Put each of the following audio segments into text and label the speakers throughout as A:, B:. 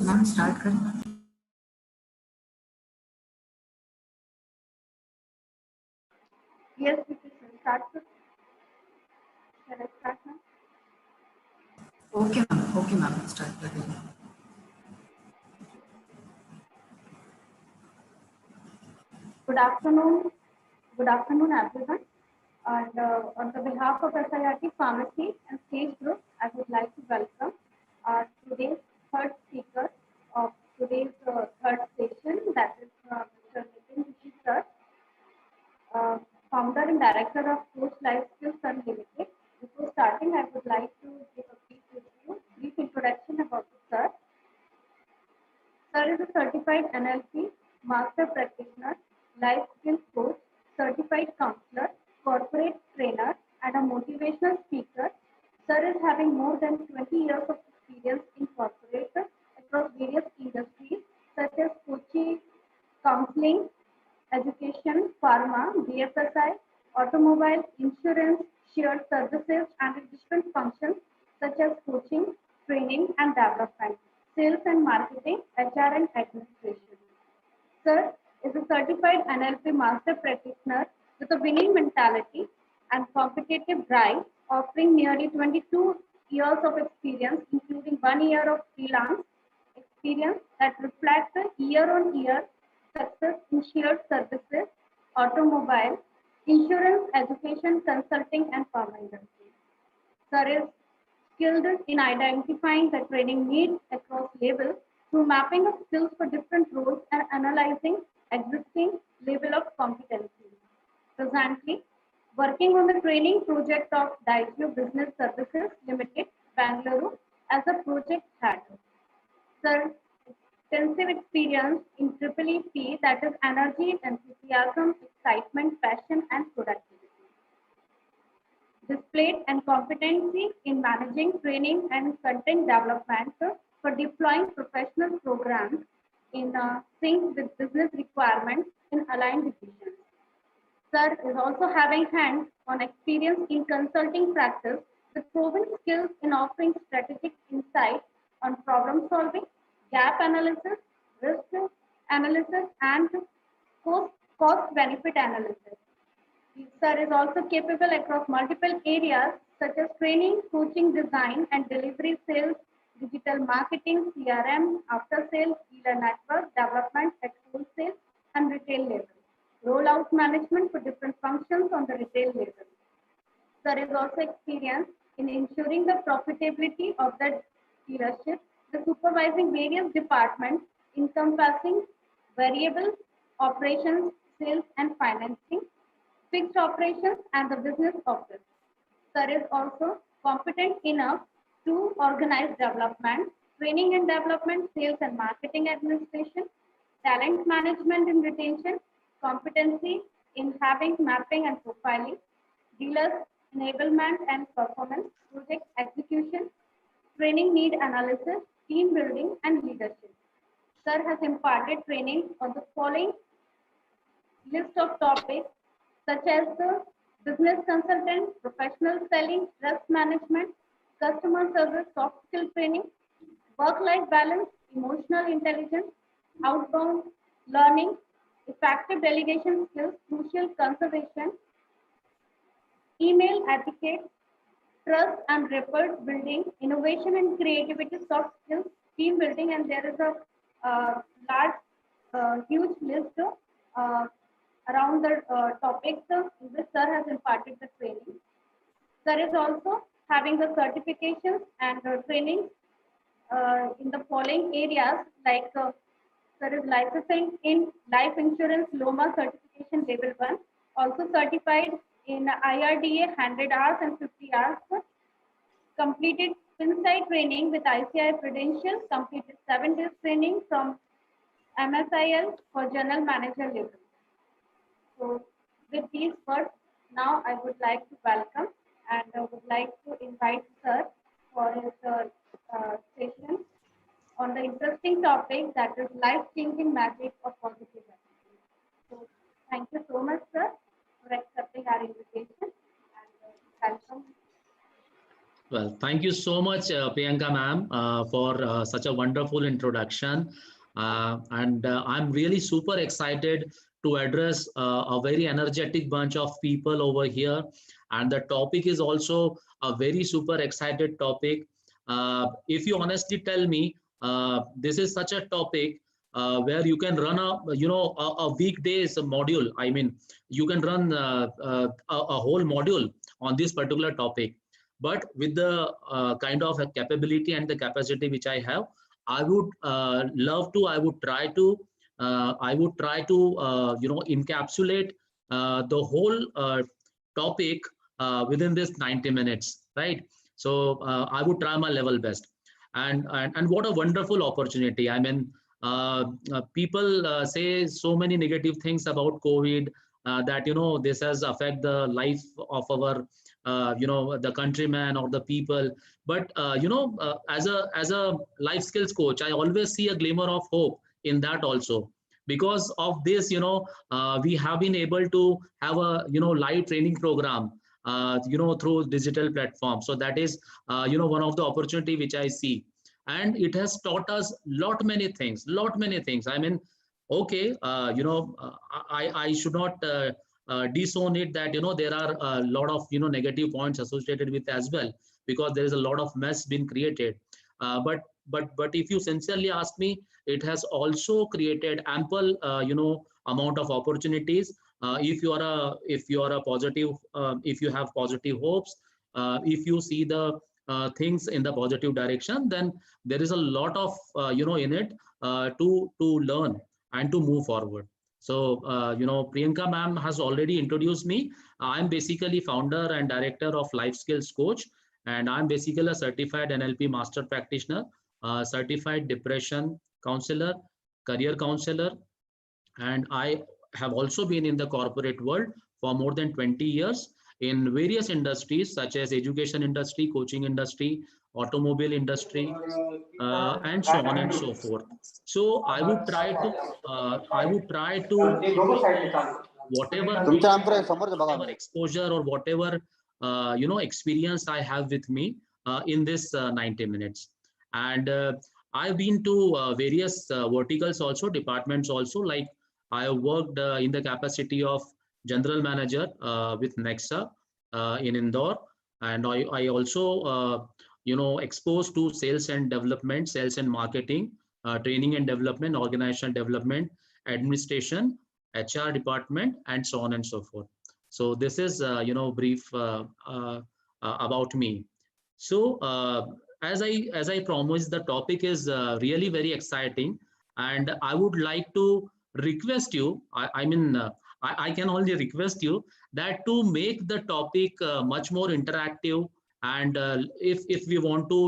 A: Ma'am start करें।
B: Yes, we can start. Shall I start now?
A: Okay ma'am start कर दीजिए।
B: Good afternoon. Good afternoon, everyone. And on the behalf of SIRT Pharmacy and Stage Group, I would like to welcome today's third speaker of today's third session, that is Mr. Nitin Rishi sir, founder and director of Coach Life Skills Unlimited. Before starting, I would like to give a brief introduction about the sir. Sir is a certified NLP, master practitioner, life skills coach, certified counselor, corporate trainer, and a motivational speaker. Sir is having more than 20 years of experience in corporate across various industries such as coaching, counseling, education, pharma, BFSI, automobile, insurance, shared services, and different functions such as coaching, training, and development, sales and marketing, HR, and administration. Sir is a certified NLP master practitioner with a winning mentality and competitive drive, offering nearly 22 years of experience, including 1 year of freelance experience that reflects a year-on-year success in shared services, automobile, insurance, education, consulting, and pharma industry. Sir is skilled in identifying the training needs across levels through mapping of skills for different roles and analyzing existing level of competency. Presently, working on the training project of Diageo Business Services Limited, Bangalore, as a project head. Sir, extensive experience in EEP, that is energy, enthusiasm, excitement, passion, and productivity. Displayed and competency in managing training and content development for deploying professional programs in sync with business requirements in aligned decisions. Sir is also having hands-on experience in consulting practice with proven skills in offering strategic insight on problem solving, gap analysis, risk analysis, and cost benefit analysis. Sir is also capable across multiple areas such as training, coaching, design, and delivery, sales, digital marketing, CRM, after sales, dealer network, development at wholesale and retail level, rollout management for different functions on the retail level. Sir is also experienced in ensuring the profitability of the dealership, the supervising various departments encompassing variable operations, sales, and financing, fixed operations, and the business office. Sir is also competent enough to organize development, training and development, sales and marketing administration, talent management and retention, competency in having mapping and profiling, dealers enablement and performance, project execution, training need analysis, team building, and leadership. Sir has imparted training on the following list of topics such as the business consultant, professional selling, risk management, customer service, soft skill training, work-life balance, emotional intelligence, outbound learning, effective delegation skills, crucial conservation, email etiquette, trust and rapport building, innovation and creativity, soft skills, team building, and there is a large, huge list around the topics in which sir has imparted the training. Sir is also having the certifications and training in the following areas, like sir is licensed in life insurance LOMA certification level 1, also certified in IRDA 100 hours and 50 hours, completed FinSci training with ICI credentials, completed 7 days training from MSIL for general manager level. So with these words, now I would like to welcome and would like to invite sir for his session on the interesting topic, that is life-changing magic of positive attitude. So thank you so much, sir, for accepting our invitation, and welcome.
C: Well, thank you so much, Priyanka ma'am, for such a wonderful introduction. I'm really super excited to address a very energetic bunch of people over here. And the topic is also a very super excited topic. If you honestly tell me, this is such a topic where you can run a weekdays module. I mean, you can run a whole module on this particular topic. But with the kind of capability and the capacity which I have, I would I would try to encapsulate the whole topic within this 90 minutes, right? So I would try my level best. And what a wonderful opportunity. I mean, people say so many negative things about COVID, that, this has affected the life of our the countrymen or the people. But as a life skills coach, I always see a glimmer of hope in that also. Because of this, we have been able to have a live training program through digital platform. So that is one of the opportunity which I see, and it has taught us lot many things. I mean, okay, I should not disown it that there are a lot of negative points associated with as well, because there is a lot of mess been created. But if you sincerely ask me, it has also created ample amount of opportunities. If you are a positive, if you have positive hopes, if you see the things in the positive direction, then there is a lot of in it to learn and to move forward. So Priyanka ma'am has already introduced me. I'm basically founder and director of Life Skills Coach, and I'm basically a certified NLP master practitioner, certified depression counselor, career counselor, and I have also been in the corporate world for more than 20 years in various industries such as education industry, coaching industry, automobile industry, and so on and so forth. So I would try to whatever exposure or whatever experience I have with me in this 90 minutes. And I've been to various verticals also, departments also. Like I have worked in the capacity of general manager with Nexa in Indore, and I also exposed to sales and development, sales and marketing, training and development, organizational development, administration, HR department, and so on and so forth. So this is brief about me. So as I promised, the topic is really very exciting, and I would like to request you. I can only request you that to make the topic much more interactive, and if we want to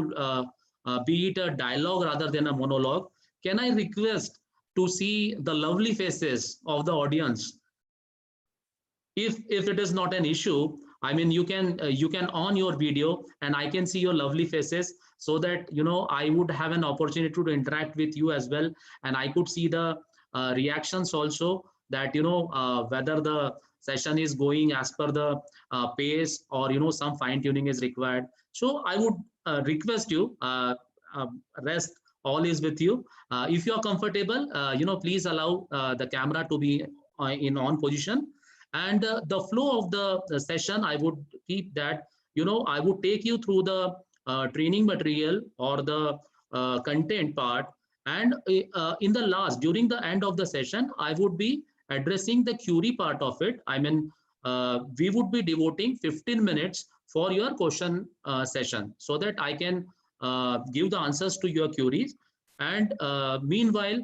C: be it a dialogue rather than a monologue, can I request to see the lovely faces of the audience? If it is not an issue, I mean, you can on your video and I can see your lovely faces, so that I would have an opportunity to interact with you as well, and I could see the reactions also, that whether the session is going as per the pace, or some fine tuning is required. So I would request you, rest all is with you. If you are comfortable, please allow the camera to be in on position. And the flow of the session, I would keep that, I would take you through the training material or the content part, and in the last, during the end of the session, I would be addressing the query part of it. I mean, we would be devoting 15 minutes for your question session, so that I can give the answers to your queries. And meanwhile,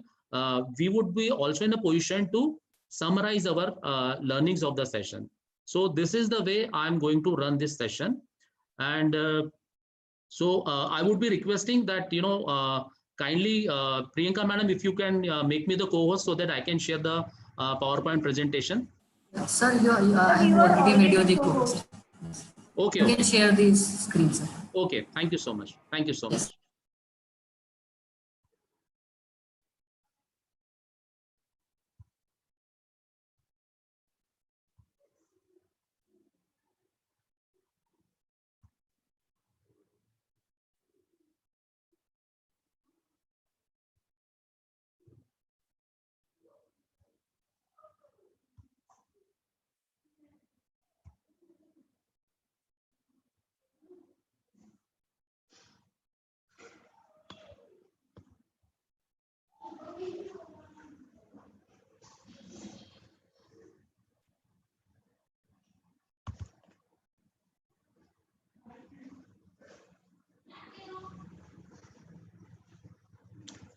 C: we would be also in a position to summarize our learnings of the session. So this is the way I'm going to run this session. And so I would be requesting that, kindly, Priyanka madam, if you can make me the co-host so that I can share the PowerPoint presentation.
A: Sir, I
B: you
A: have
B: are
A: already made you
B: already
A: the
B: co-host.
A: co-host.
C: Okay,
A: You
C: okay,
A: can share this screen, sir.
C: okay. Thank you so much. Thank you so
A: Yes.
C: much.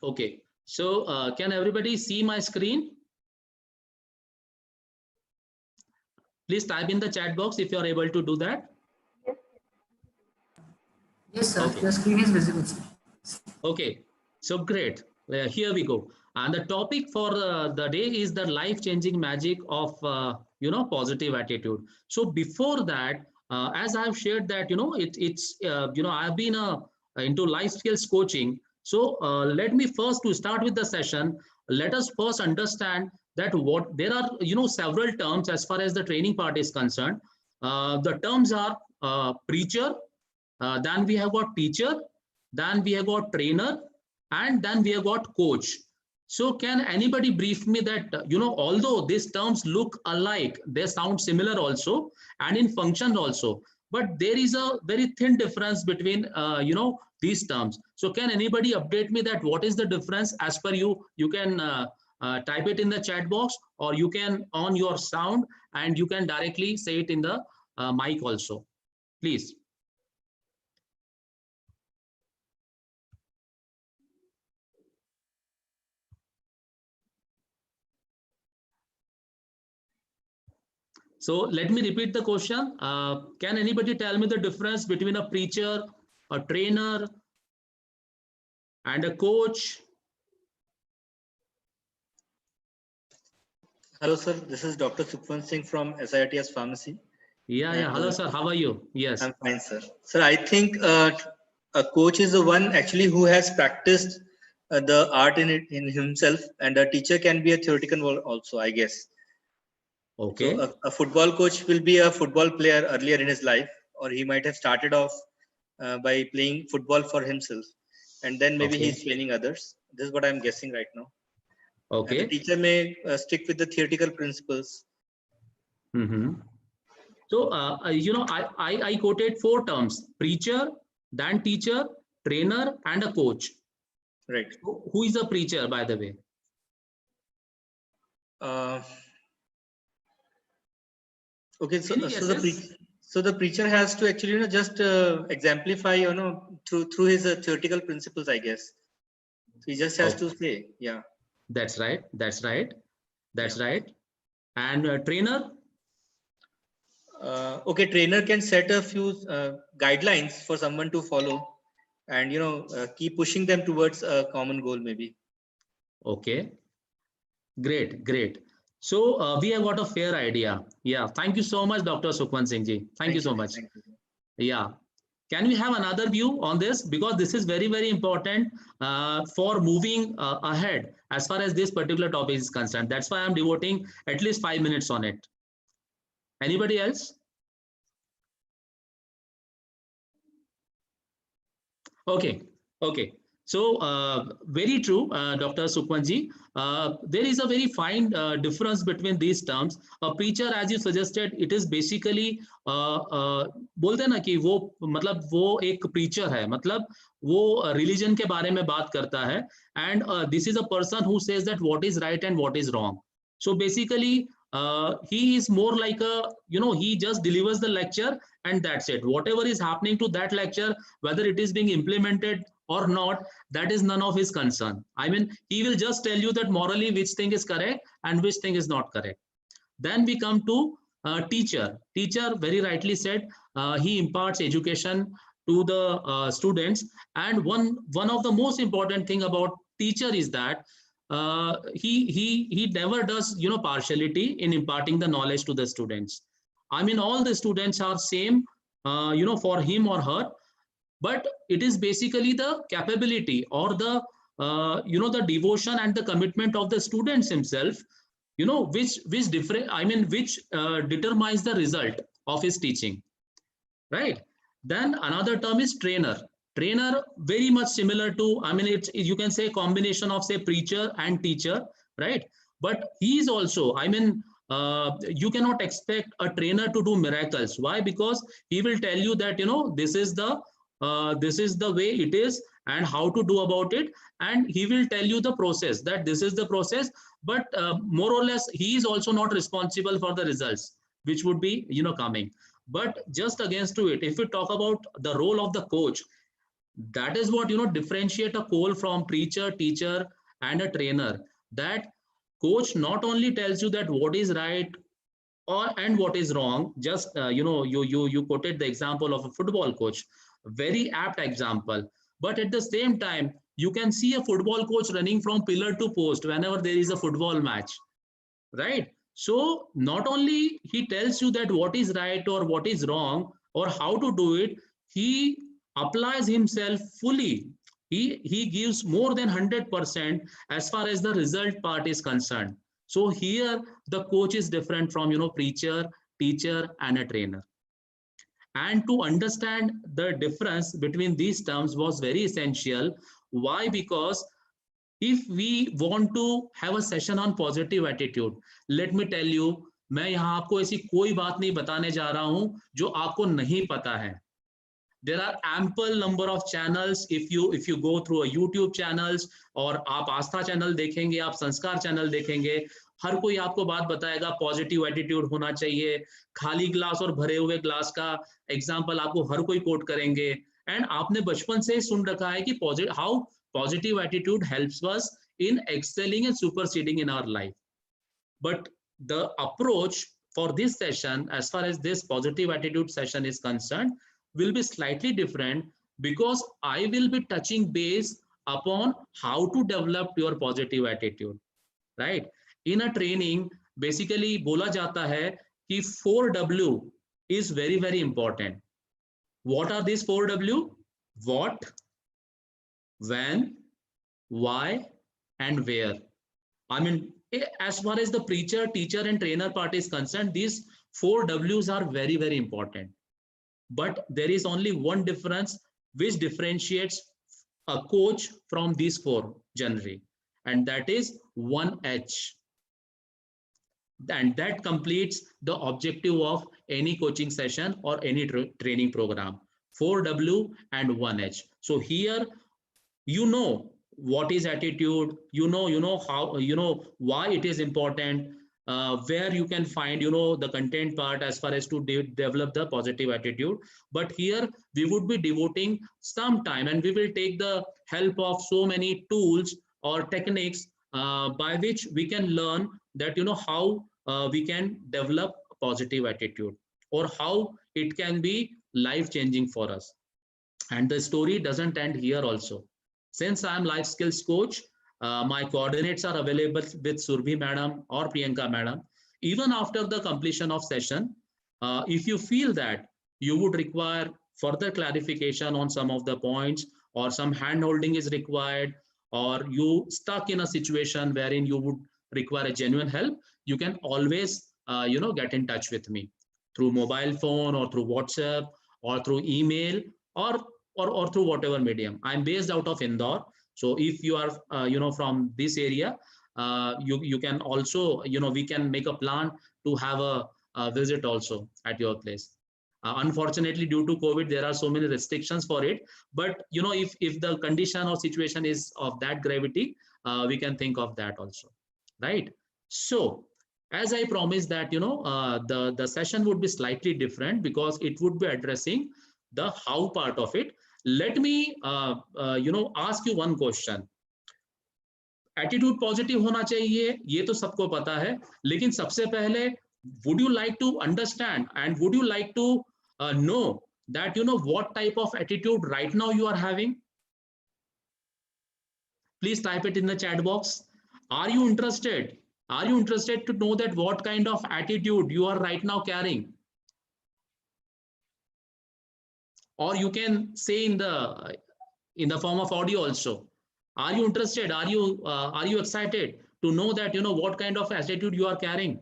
C: Okay. So can everybody see my screen? Please type in the chat box if you are able to do that.
A: Yes, sir.
C: Okay.
A: Your screen is visible, sir.
C: Okay, so great. Here we go. And the topic for the day is the life-changing magic of positive attitude. So before that, as I've shared that I've been into life skills coaching. So let me first, to start with the session, let us first understand that what there are several terms as far as the training part is concerned. The terms are preacher, then we have got teacher, then we have got trainer, and then we have got coach. So can anybody brief me that, although these terms look alike, they sound similar also, and in function also, but there is a very thin difference between, these terms. So can anybody update me that what is the difference as per you? You can type it in the chat box, or you can on your sound and you can directly say it in the mic also, please. So let me repeat the question. Can anybody tell me the difference between a preacher, a trainer, and a coach?
D: Hello, sir. This is Dr. Sukhwant Singh from SITS Pharmacy.
C: Yeah.
D: And,
C: Hello, sir. How are you? Yes.
D: I'm fine, sir. Sir, I think a coach is the one actually who has practiced the art in himself, and a teacher can be a theoretical one also, I guess.
C: Okay.
D: So a football coach will be a football player earlier in his life, or he might have started off by playing football for himself, and then maybe
C: Okay.
D: he's training others. This is what I'm guessing right now. And the
C: Okay.
D: teacher may stick with the theoretical principles.
C: Mm-hmm. So, I quoted 4 terms: preacher, then teacher, trainer, and a coach.
D: Right.
C: Who is a preacher, by the way?
D: Okay, so the preacher has to actually just exemplify through his theoretical principles, I guess. So he just has to say, yeah.
C: That's right. That's right. That's
D: Yeah.
C: right. And trainer?
D: Okay, trainer can set a few guidelines for someone to follow, and keep pushing them towards a common goal, maybe.
C: Okay. Great, great. So we have got a fair idea. Yeah. Thank you so much, Dr. Sukhwant Singh ji. Thank you so much.
D: Thank you.
C: Yeah. Can we have another view on this? Because this is very, very important for moving ahead as far as this particular topic is concerned. That's why I'm devoting at least 5 minutes on it. Anybody else? Okay. Okay. So very true, Dr. Sukhmanji. There is a very fine difference between these terms. A preacher, as you suggested, it is basically बोलते हैं ना कि वो मतलब वो एक preacher है, मतलब वो religion के बारे में बात करता है, and this is a person who says that what is right and what is wrong. So basically, he is more like a, he just delivers the lecture and that's it. Whatever is happening to that lecture, whether it is being implemented or not, that is none of his concern. I mean, he will just tell you that morally which thing is correct and which thing is not correct. Then we come to teacher. Teacher, very rightly said, he imparts education to the students. And one of the most important thing about teacher is that he never does partiality in imparting the knowledge to the students. I mean, all the students are same, for him or her, but it is basically the capability or the the devotion and the commitment of the students himself, which different, I mean, which determines the result of his teaching, right? Then another term is trainer. Trainer, very much similar to, I mean, it's, you can say, combination of, say, preacher and teacher, right? But he is also, I mean, you cannot expect a trainer to do miracles. Why? Because he will tell you that, this is the way it is and how to do about it. And he will tell you the process, that this is the process, but more or less, he is also not responsible for the results, which would be, coming. But just against to it, if we talk about the role of the coach, that is what, differentiate a coach from preacher, teacher, and a trainer. That coach not only tells you that what is right and what is wrong. Just, you quoted the example of a football coach, very apt example. But at the same time, you can see a football coach running from pillar to post whenever there is a football match, right? So not only he tells you that what is right or what is wrong or how to do it, he applies himself fully. He gives more than 100% as far as the result part is concerned. So here the coach is different from, preacher, teacher, and a trainer. And to understand the difference between these terms was very essential. Why? Because if we want to have a session on positive attitude, let me tell you, मैं यहाँ आपको ऐसी कोई बात नहीं बताने जा रहा हूँ जो आपको नहीं पता है. There are ample number of channels. If you go through a YouTube channels और आप आस्था चैनल देखेंगे, आप संस्कार चैनल देखेंगे, हर कोई आपको बात बताएगा पॉजिटिव एटीट्यूड होना चाहिए. खाली ग्लास और भरे हुए ग्लास का एग्जांपल आपको हर कोई कोट करेंगे. एंड आपने बचपन से सुन रखा है कि how positive attitude helps us in excelling and superseding in our life. But the approach for this session, as far as this positive attitude session is concerned, will be slightly different, because I will be touching base upon how to develop your positive attitude, right? In a training, basically बोला जाता है कि 4W is very, very important. What are these 4W? What, when, why, and where. I mean, as far as the preacher, teacher, and trainer part is concerned, these 4Ws are very, very important. But there is only one difference which differentiates a coach from these four generally, and that is 1H. And that completes the objective of any coaching session or any training program. 4W and 1H. So here, what is attitude, how, why it is important, where you can find, the content part as far as to develop the positive attitude. But here we would be devoting some time, and we will take the help of so many tools or techniques by which we can learn that, how we can develop positive attitude, or how it can be life-changing for us. And the story doesn't end here also. Since I am life skills coach, my coordinates are available with Surbhi madam or Priyanka madam. Even after the completion of session, if you feel that you would require further clarification on some of the points, or some hand holding is required, or you stuck in a situation wherein you would require a genuine help, you can always get in touch with me through mobile phone, or through WhatsApp, or through email, or or through whatever medium. I'm based out of Indore. So if you are, from this area, you can also, we can make a plan to have a visit also at your place. Unfortunately, due to COVID, there are so many restrictions for it. But, if the condition or situation is of that gravity, we can think of that also, right? So, as I promised that, the session would be slightly different because it would be addressing the how part of it. Let me, ask you one question. Attitude positive होना चाहिए, ये तो सबको पता है, लेकिन सबसे पहले would you like to understand and would you like to know that what type of attitude right now you are having? Please type it in the chat box. Are you interested? Are you interested to know that what kind of attitude you are right now carrying? Or you can say in the form of audio also. Are you interested? Are you excited to know that what kind of attitude you are carrying?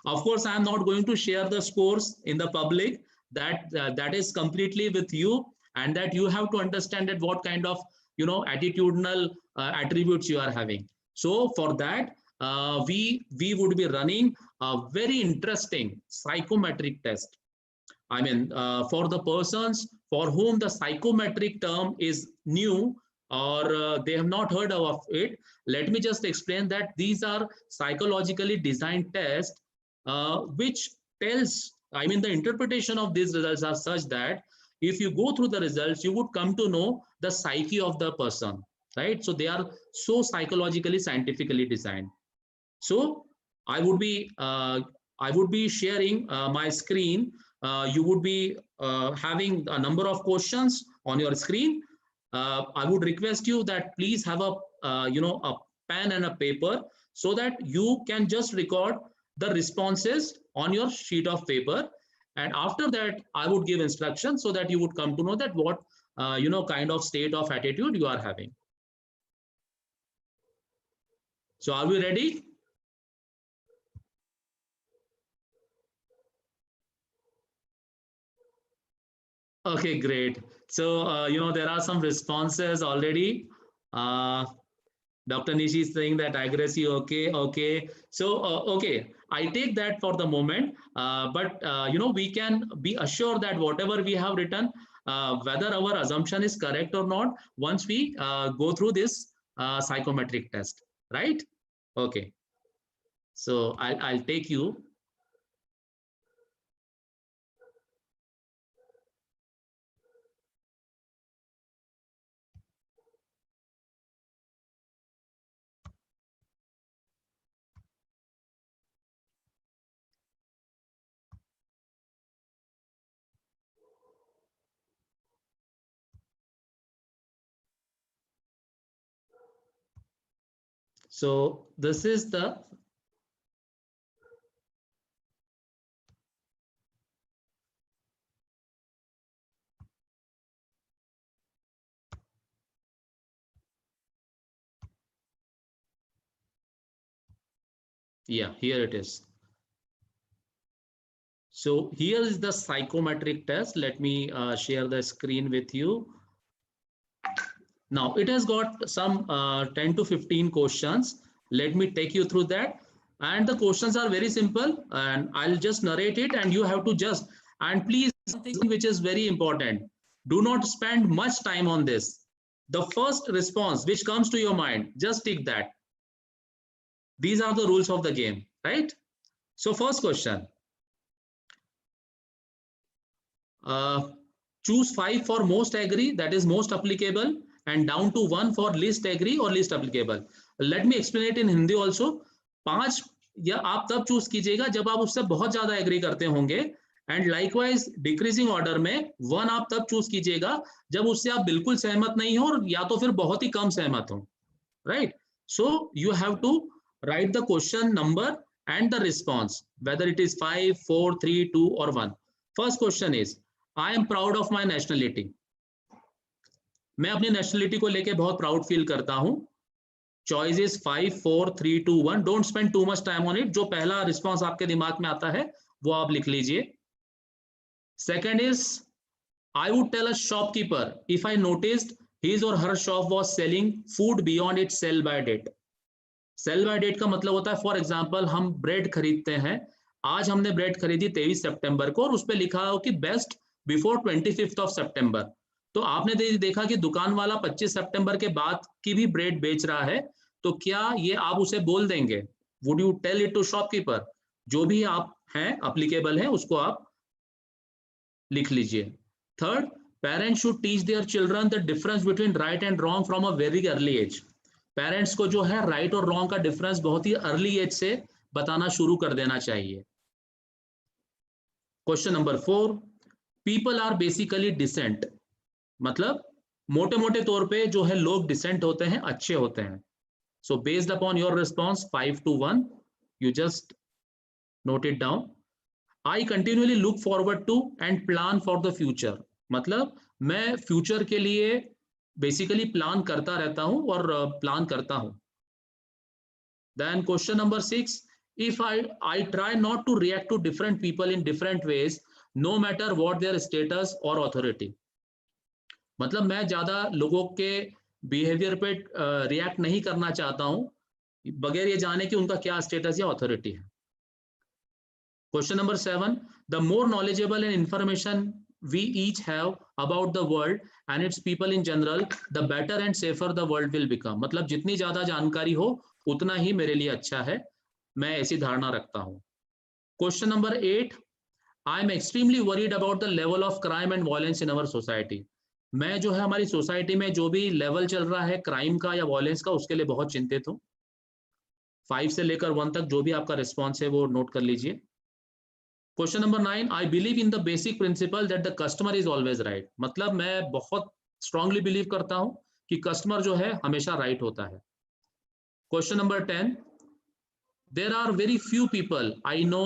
C: Of course, I am not going to share the scores in the public. That is completely with you, and that you have to understand that what kind of attitudinal attributes you are having. So for that, we would be running a very interesting psychometric test. I mean, for the persons for whom the psychometric term is new, or they have not heard of it, let me just explain that these are psychologically designed tests which tells, I mean, the interpretation of these results are such that if you go through the results, you would come to know the psyche of the person, right? So they are so psychologically, scientifically designed. So I would be sharing my screen. You would be having a number of questions on your screen. I would request you that please have a pen and a paper so that you can just record the responses on your sheet of paper. And after that, I would give instructions so that you would come to know that what kind of state of attitude you are having. So are we ready? Okay, great. So, there are some responses already. Dr. Nishi is saying that aggressive, okay. So, okay, I take that for the moment, but, we can be assured that whatever we have written, whether our assumption is correct or not, once we go through this psychometric test, right? Okay. So, I'll take you. So this is the here it is. So here is the psychometric test. Let me share the screen with you. Now it has got some 10 to 15 questions. Let me take you through that. And the questions are very simple, and I'll just narrate it and you have to just, and please, something which is very important, do not spend much time on this. The first response which comes to your mind, just tick that. These are the rules of the game, right? So first question. Choose 5 for most agree, that is most applicable, and down to 1 for least agree or least applicable. Let me explain it in Hindi also. 5 या आप तब choose कीजिएगा जब आप उससे बहुत ज्यादा agree करते होंगे, एंड लाइकवाइज डिक्रीजिंग ऑर्डर में 1 आप तब चूज कीजिएगा जब उससे आप बिल्कुल सहमत नहीं हो और या तो फिर बहुत ही कम सहमत हो, right? So you have to write the question number and the response, whether it is 5, 4, 3, 2 or 1. First question is, I am proud of my nationality. मैं अपनी nationality को लेके बहुत proud feel करता हूँ. Choice is 5, 4, 3, 2, 1. Don't spend too much time on it. जो पहला response आपके दिमाग में आता है वो आप लिख लीजिए. Second is, I would tell a shopkeeper if I noticed his or her shop was selling food beyond its sell by date. Sell by date का मतलब होता है, फॉर एग्जांपल हम ब्रेड खरीदते हैं, आज हमने ब्रेड खरीदी 23 सितंबर को और उस पर लिखा हो कि बेस्ट बिफोर 25 ऑफ सितंबर, तो आपने देखा कि दुकान वाला 25 सितंबर के बाद की भी ब्रेड बेच रहा है, तो क्या ये आप उसे बोल देंगे? Would you tell it to shopkeeper? जो भी आप हैं एप्लीकेबल है उसको आप लिख लीजिए। Third, parents should teach their children the difference between right and wrong from a very early age. Parents को जो है राइट और रॉन्ग का डिफरेंस बहुत ही अर्ली एज से बताना शुरू कर देना चाहिए। Question number 4, people are basically decent, मतलब मोटे मोटे तौर पे जो है लोग डिसेंट होते हैं, अच्छे होते हैं। So based upon your response 5-1, you just note it down. I continually look forward to and plan for the future, मतलब मैं फ्यूचर के लिए बेसिकली प्लान करता रहता हूं और प्लान करता हूं। Then question number 6, if I try not to react to different people in different ways no matter what their status or authority, मतलब मैं ज्यादा लोगों के बिहेवियर पे रिएक्ट नहीं करना चाहता हूं बगैर ये जाने कि उनका क्या स्टेटस या अथॉरिटी है। Question number 7, the more knowledgeable and information we each have about the world and its people in general, the better and safer the world will become, मतलब जितनी ज्यादा जानकारी हो उतना ही मेरे लिए अच्छा है, मैं ऐसी धारणा रखता हूं। Question number 8, I am extremely worried about the level of crime and violence in our society, मैं जो है हमारी सोसाइटी में जो भी लेवल चल रहा है क्राइम का या वायलेंस का उसके लिए बहुत चिंतित हूं। 5 से लेकर 1 तक जो भी आपका रिस्पॉन्स है वो नोट कर लीजिए। Question number 9, I believe in the basic principle that the customer is always right, मतलब मैं बहुत स्ट्रांगली बिलीव करता हूं कि कस्टमर जो है हमेशा राइट होता है। Question number 10, there are very few people I know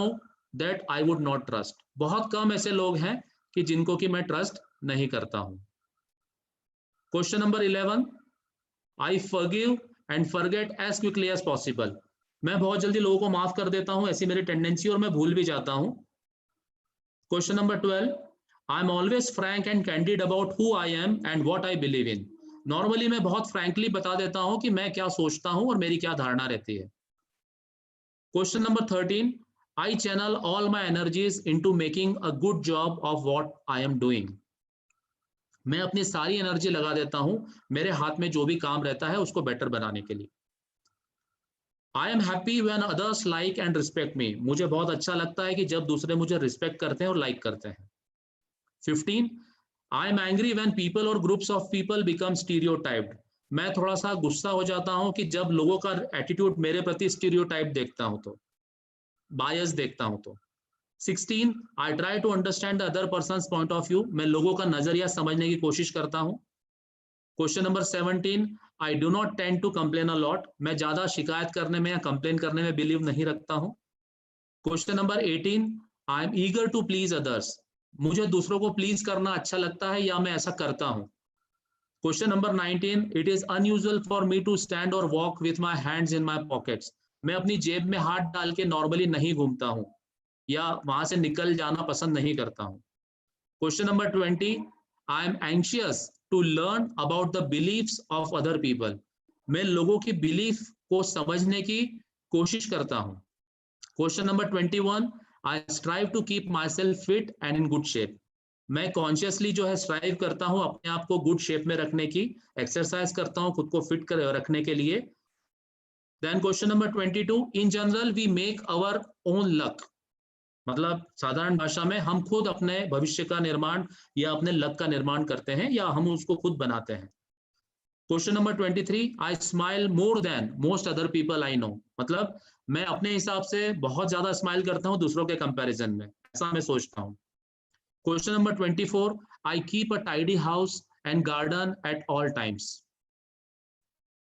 C: that I would not trust, बहुत कम ऐसे लोग हैं कि जिनको कि मैं ट्रस्ट नहीं करता हूं। Question number 11, I forgive and forget as quickly as possible, मैं बहुत जल्दी लोगों को माफ कर देता हूं, ऐसी मेरी टेंडेंसी और मैं भूल भी जाता हूं। Question number 12, I am always Frank and candid about who I am and what I believe in, normally मैं बहुत फ्रैंकली बता देता हूं कि मैं क्या सोचता हूं और मेरी क्या धारणा रहती है। Question number 13, I channel all my energies into making a good job of what I am doing, मैं अपनी सारी एनर्जी लगा देता हूं मेरे हाथ में जो भी काम रहता है उसको बेटर बनाने के लिए। I am happy when others like and respect मी, मुझे बहुत अच्छा लगता है कि जब दूसरे मुझे रिस्पेक्ट करते हैं और लाइक करते हैं। 15, I am angry when people और groups of people become stereotyped, मैं थोड़ा सा गुस्सा हो जाता हूं कि जब लोगों का एटीट्यूड मेरे प्रति स्टीरियोटाइप देखता हूं, तो बायस देखता हूं तो। 16, I try to understand the other person's point of view, मैं लोगों का नजरिया समझने की कोशिश करता हूं। Question number 17, I do not tend to complain a lot, मैं ज्यादा शिकायत करने में या कंप्लेन करने में बिलीव नहीं रखता हूं। Question number 18, I am eager to please others, मुझे दूसरों को प्लीज करना अच्छा लगता है या मैं ऐसा करता हूं। Question number 19, it is unusual for me to stand और walk with my hands in my pockets, मैं अपनी जेब में हाथ डाल के नॉर्मली नहीं घूमता हूं या वहां से निकल जाना पसंद नहीं करता हूं। Question number 20, I am anxious to learn about the beliefs of other people, मैं लोगों की बिलीफ को समझने की कोशिश करता हूं। Question number 21, I strive to keep my self fit and in good shape, मैं कॉन्शियसली जो है स्ट्राइव करता हूं अपने आप को गुड शेप में रखने की, एक्सरसाइज करता हूं खुद को फिट कर रखने के लिए। Then question number 22, in general we make our own luck, मतलब साधारण भाषा में हम खुद अपने भविष्य का निर्माण या अपने लक का निर्माण करते हैं या हम उसको खुद बनाते हैं। Question number 23, I smile more than most other people I no, मतलब मैं अपने हिसाब से बहुत ज्यादा स्माइल करता हूं दूसरों के कंपैरिजन में, ऐसा मैं सोचता हूं। Question number 24, I keep a tidy house and garden at all times,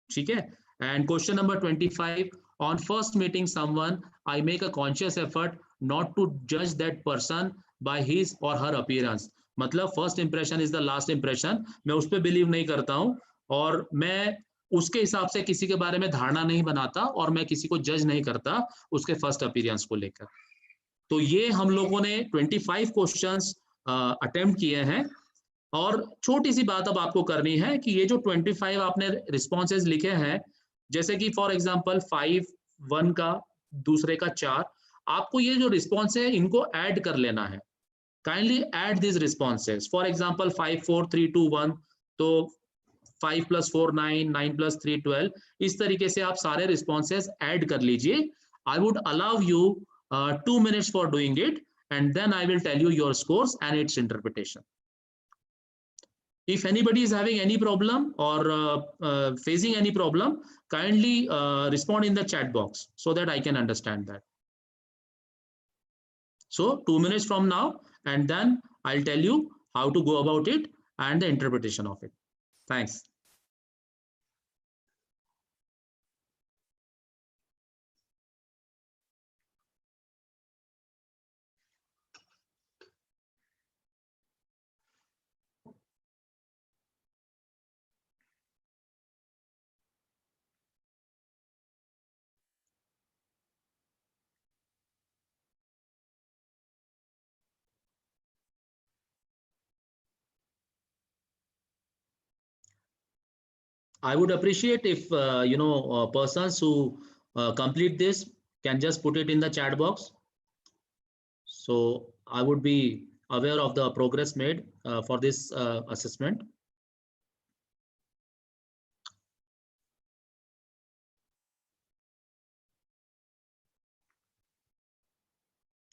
C: ठीक है। And question number 25, on first meeting someone I make a conscious effort not to judge that person by his or her appearance, मतलब first impression is the last impression, मैं उस पर believe नहीं करता हूं और मैं उसके हिसाब से किसी के बारे में धारणा नहीं बनाता और मैं किसी को जज नहीं करता उसके फर्स्ट अपीयरेंस को लेकर। तो ये हम लोगों ने 25 क्वेश्चंस अटेम्प्ट किए हैं और छोटी सी बात अब आपको करनी है कि ये जो 25 आपने रिस्पॉन्सेज लिखे हैं, जैसे कि फॉर एग्जांपल 5 1 का, दूसरे का 4, आपको ये जो रिस्पॉन्स है इनको ऐड कर लेना है। Kindly add this responses. For example 5 4 3 2 1, तो 5 + 4 9, 9 + 3 12, इस तरीके से आप सारे रिस्पॉन्सेज ऐड कर लीजिए। I would allow you 2 minutes for doing it, and then I will tell you your scores and its interpretation. If anybody is having any problem or facing any problem, kindly respond in the chat box so that I can understand that. So 2 minutes from now, and then I'll tell you how to go about it and the interpretation of it. Thanks. I would appreciate if persons who complete this can just put it in the chat box. So I would be aware of the progress made for this assessment.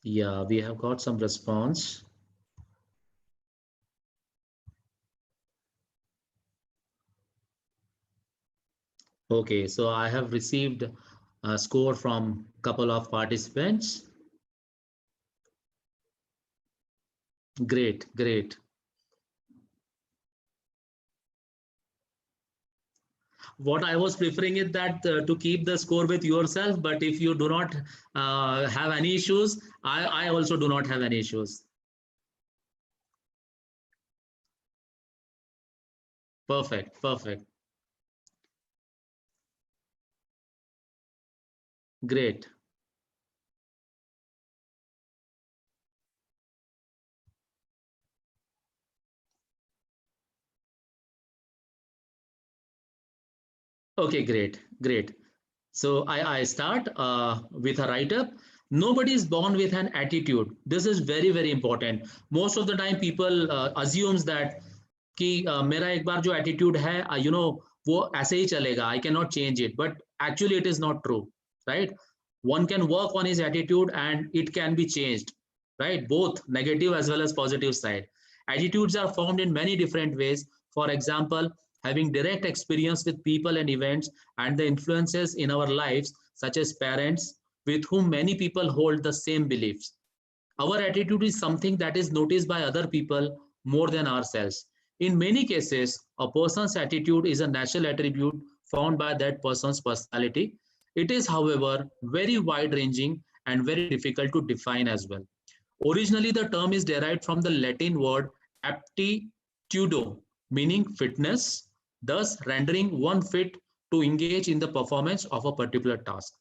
C: Yeah, we have got some response. Okay, so I have received a score from a couple of participants. Great, great. What I was preferring is that to keep the score with yourself, but if you do not have any issues, I also do not have any issues. Perfect, perfect. Great. Okay, great, great. So I start with a write-up. Nobody is born with an attitude. This is very, very important. Most of the time people assumes that कि मेरा एक बार जो attitude है, वो ऐसे ही चलेगा. I cannot change it. But actually it is not true, right? One can work on his attitude and it can be changed, right? Both negative as well as positive side. Attitudes are formed in many different ways. For example, having direct experience with people and events and the influences in our lives, such as parents with whom many people hold the same beliefs. Our attitude is something that is noticed by other people more than ourselves. In many cases, a person's attitude is a natural attribute found by that person's personality. It is, however, very wide-ranging and very difficult to define as well. Originally, the term is derived from the Latin word aptitudo, meaning fitness, thus rendering one fit to engage in the performance of a particular task.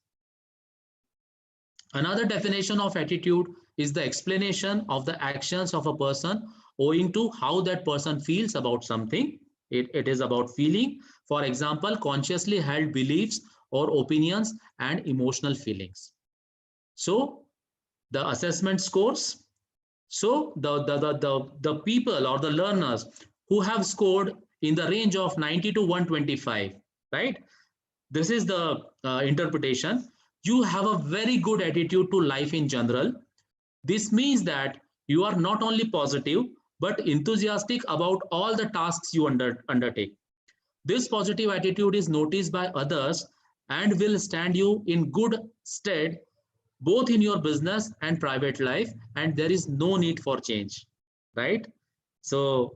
C: Another definition of attitude is the explanation of the actions of a person owing to how that person feels about something. It is about feeling, for example, consciously held beliefs or opinions and emotional feelings. So the assessment scores. So the people or the learners who have scored in the range of 90 to 125, right? This is the interpretation. You have a very good attitude to life in general. This means that you are not only positive, but enthusiastic about all the tasks you undertake. This positive attitude is noticed by others and will stand you in good stead both in your business and private life, and there is no need for change, right? So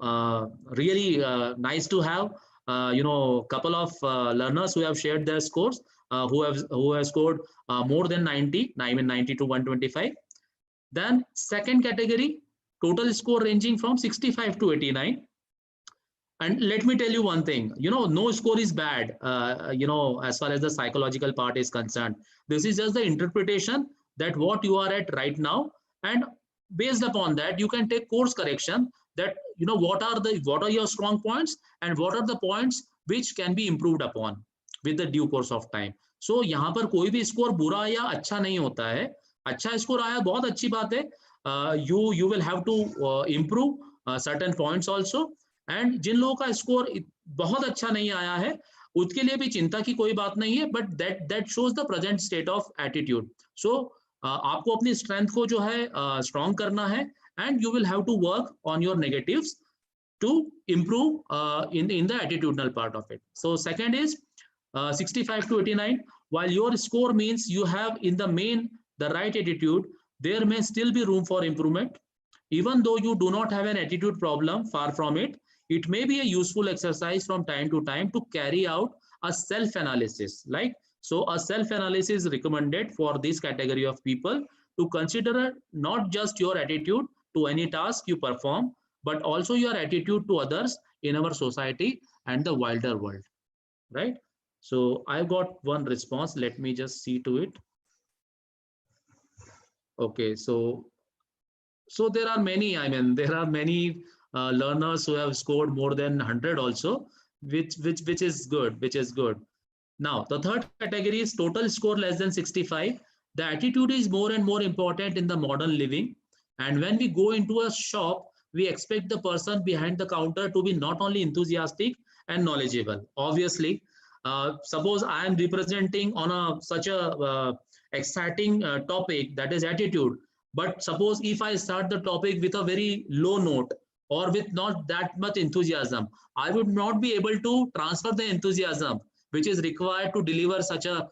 C: really nice to have couple of learners who have shared their scores, who have scored more than 90, 90 to 125. Then second category, total score ranging from 65 to 89. And let me tell you one thing, no score is bad, as far as the psychological part is concerned. This is just the interpretation that what you are at right now, and based upon that, you can take course correction that what are your strong points and what are the points which can be improved upon with the due course of time. So यहाँ पर कोई भी score बुरा या अच्छा नहीं होता है. अच्छा स्कोर आया बहुत अच्छी बात है. You will have to improve certain points also. And जिन लोगों का स्कोर बहुत अच्छा नहीं आया है उसके लिए भी चिंता की कोई बात नहीं है, but that shows the present state of attitude. So आपको अपनी स्ट्रेंथ को जो है स्ट्रॉन्ग करना है, and you will have to work on your negatives to improve in the attitudinal part of it. So second is 65 to 89. While your score means you have in the main the right attitude, there may still be room for improvement. Even though you do not have an attitude problem, far from it, it may be a useful exercise from time to time to carry out a self-analysis. So a self-analysis is recommended for this category of people to consider not just your attitude to any task you perform, but also your attitude to others in our society and the wider world, right? So I've got one response. Let me just see to it. Okay, so there are many, there are many learners who have scored more than 100 also, which is good, Now, the third category is total score less than 65. The attitude is more and more important in the modern living. And when we go into a shop, we expect the person behind the counter to be not only enthusiastic and knowledgeable. Obviously, suppose I am representing on such a exciting topic, that is attitude. But suppose if I start the topic with a very low note or with not that much enthusiasm, I would not be able to transfer the enthusiasm which is required to deliver such a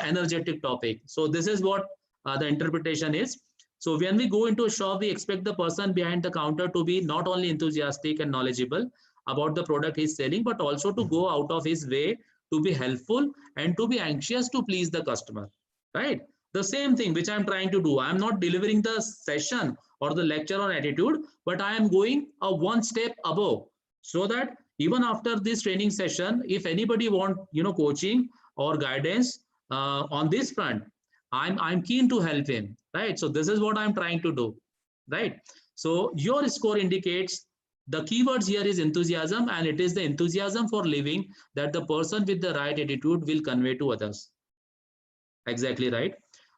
C: energetic topic. So this is what the interpretation is. So when we go into a shop, we expect the person behind the counter to be not only enthusiastic and knowledgeable about the product he's selling, but also to go out of his way to be helpful and to be anxious to please the customer, right? The same thing which I'm trying to do. I'm not delivering the session or the lecture on attitude, but I am going one step above, so that even after this training session, if anybody want coaching or guidance on this front, I'm keen to help him, right? So this is what I'm trying to do, right? So your score indicates the keywords here is enthusiasm, and it is the enthusiasm for living that the person with the right attitude will convey to others. Exactly right.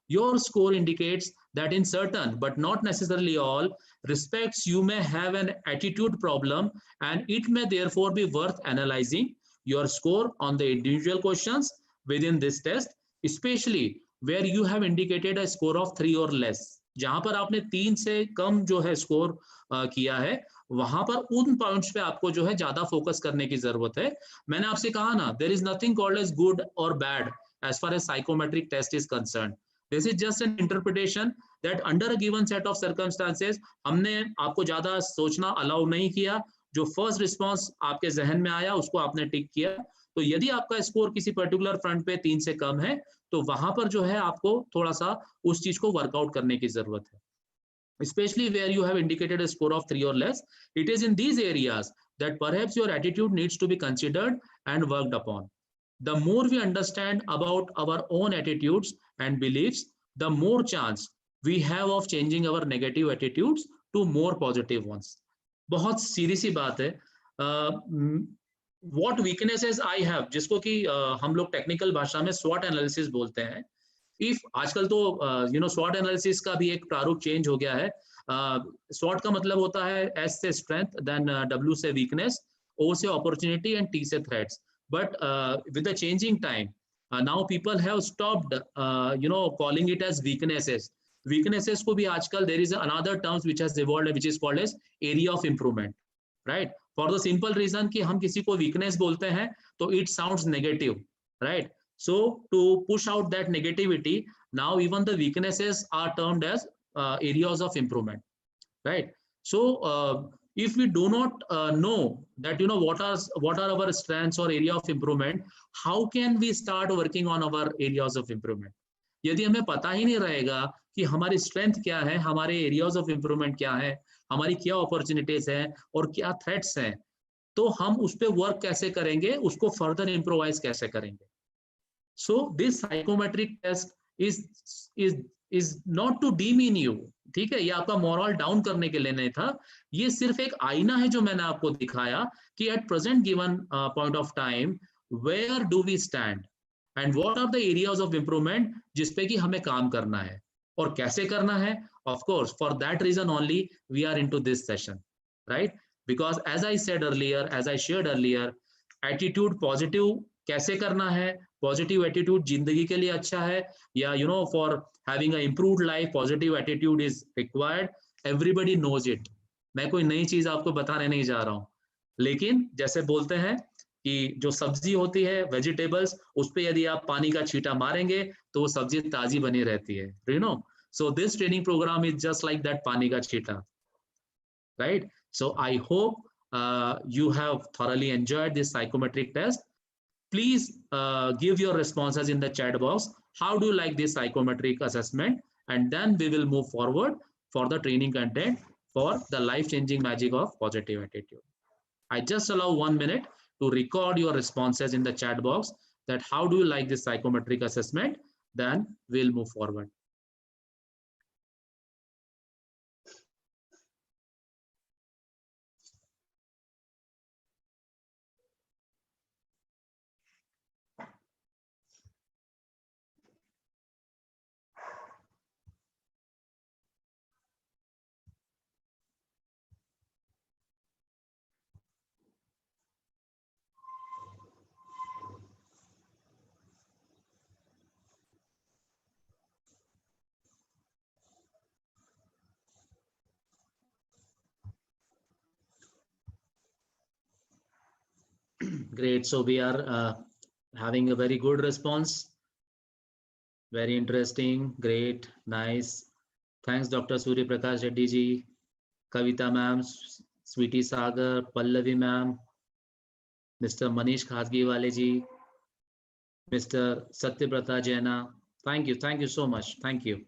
C: Your score indicates that in certain, but not necessarily all, respects you may have an attitude problem, and it may therefore be worth analyzing your score on the individual questions within this test, especially where you have indicated a score of 3 or less. जहां पर आपने 3 से कम जो है score किया है, वहां पर उन पॉइंट्स पे आपको जो है ज्यादा फोकस करने की जरूरत है. मैंने आपसे कहा ना, there is nothing called as good or bad as far as psychometric test is concerned. This is just an interpretation that under a given set of circumstances, हमने आपको ज्यादा सोचना अलाउ नहीं किया. जो फर्स्ट रिस्पॉन्स आपके जहन में आया उसको आपने टिक किया. तो यदि आपका स्कोर किसी पर्टिकुलर फ्रंट पे 3 से कम है, तो वहां पर जो है आपको थोड़ा सा उस चीज को वर्कआउट करने की जरूरत है. Especially where you have indicated a score of 3 or less, it is in these areas that perhaps your attitude needs to be considered and worked upon. The more we understand about our own attitudes and beliefs, the more chance we have of changing our negative attitudes to more positive ones. बहुत सीधी सी बात है. What weaknesses I have, जिसको कि हम लोग technical भाषा में SWOT analysis बोलते हैं. If आजकल तो SWOT एनालिसिस का भी एक प्रारूप चेंज हो गया है. SWOT का मतलब होता है S से स्ट्रेंथ, देन W से वीकनेस, O से अपॉर्चुनिटी एंड T से threats. But with the changing time, now people have stopped calling it as weaknesses. Weaknesses को भी आजकल there is another terms which has evolved, which is called as area of improvement, right? For the simple reason कि हम किसी को weakness बोलते हैं तो it sounds negative, right? So to push out that negativity, now even the weaknesses are termed as areas of improvement, right? So if we do not know that what are our strengths or area of improvement, how can we start working on our areas of improvement? यदि हमें पता ही नहीं रहेगा कि हमारी strength क्या है, हमारे एरियाज ऑफ इम्प्रूवमेंट क्या है, हमारी क्या अपॉर्चुनिटीज हैं और क्या थ्रेट्स हैं, तो हम उस पर वर्क कैसे करेंगे, उसको फर्दर इम्प्रोवाइज कैसे करेंगे. So this psychometric test is is not to demean you, ठीक है, ये आपका मोरल डाउन करने के लिए नहीं था, ये सिर्फ एक आईना है जो मैंने आपको दिखाया कि at present given point of time where do we stand and what are the areas of improvement जिसपे कि हमें काम करना है और कैसे करना है. Of course, for that reason only we are into this session, right? Because as I said earlier, as I shared earlier, attitude positive कैसे करना है, positive attitude जिंदगी के लिए अच्छा है, या you know for having a improved life positive attitude is required. Everybody knows it. मैं कोई नई चीज आपको बताने नहीं जा रहा हूँ, लेकिन जैसे बोलते हैं कि जो सब्जी होती है वेजिटेबल्स, उस पे यदि आप पानी का छींटा मारेंगे तो वो सब्जी ताजी बनी रहती है, you know. So this training program is just like that pani ka chita, right? So I hope you have thoroughly enjoyed this psychometric test. Please give your responses in the chat box. How do you like this psychometric assessment? And then we will move forward for the training content for the life-changing magic of positive attitude. I just allow 1 minute to record your responses in the chat box that how do you like this psychometric assessment? Then we'll move forward. Great. So we are having a very good response. Very interesting. Great. Nice. Thanks, Dr. Surya Prakash Reddy ji, Kavita ma'am, Sweetie Sagar, Pallavi ma'am, Mr. Manish Khasgiwale ji, Mr. Satyabrata Jaina. Thank you. Thank you so much. Thank you.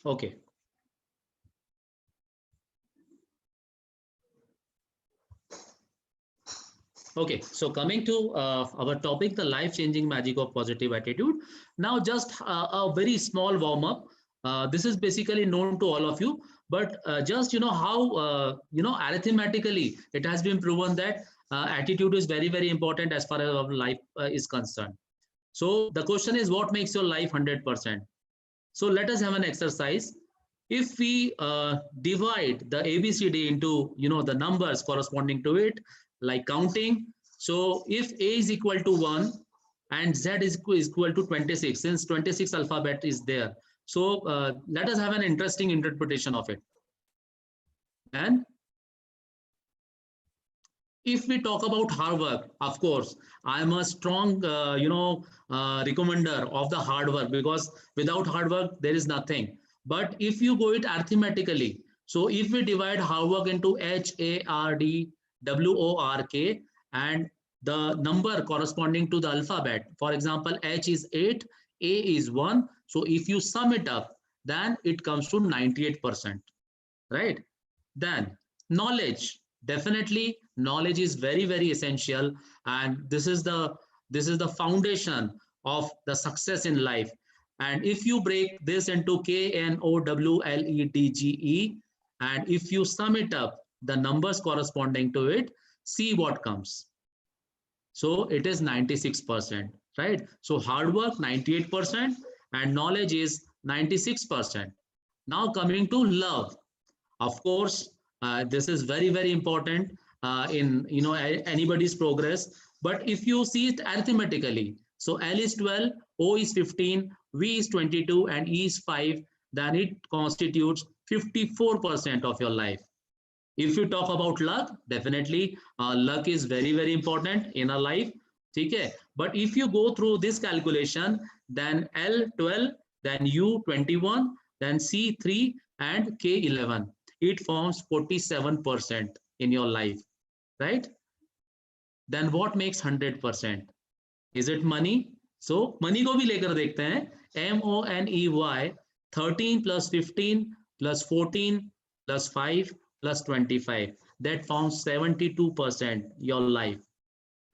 C: Okay. Okay, so coming to our topic, the life-changing magic of positive attitude. Now, just a very small warm-up. This is basically known to all of you, but just how arithmetically it has been proven that attitude is very, very important as far as our life is concerned. So the question is, what makes your life 100%? So let us have an exercise. If we divide the ABCD into the numbers corresponding to it, like counting. So if A is equal to 1 and Z is equal to 26, since 26 alphabet is there. So let us have an interesting interpretation of it. And if we talk about hard work, of course, I am a strong, recommender of the hard work, because without hard work, there is nothing. But if you go it arithmetically, so if we divide hard work into HARDWORK and the number corresponding to the alphabet, for example, H is 8, A is 1. So if you sum it up, then it comes to 98%, right? Then knowledge, definitely knowledge is very, very essential. And this is the foundation of the success in life. And if you break this into KNOWLEDGE, and if you sum it up, the numbers corresponding to it, see what comes. So it is 96%, right? So hard work 98% and knowledge is 96%. Now coming to love, of course, this is very, very important in anybody's progress. But if you see it arithmetically, so L is 12, O is 15, V is 22, and E is 5, then it constitutes 54% of your life. If you talk about luck, definitely luck is very, very important in our life. Okay? But if you go through this calculation, then L 12, then U 21, then C 3, and K 11. it forms 47% in your life, right? Then what makes 100%? Is it money? So money को भी लेकर देखते हैं. MONEY, 13 plus 15 plus 14 plus 5 plus 25. That forms 72% your life,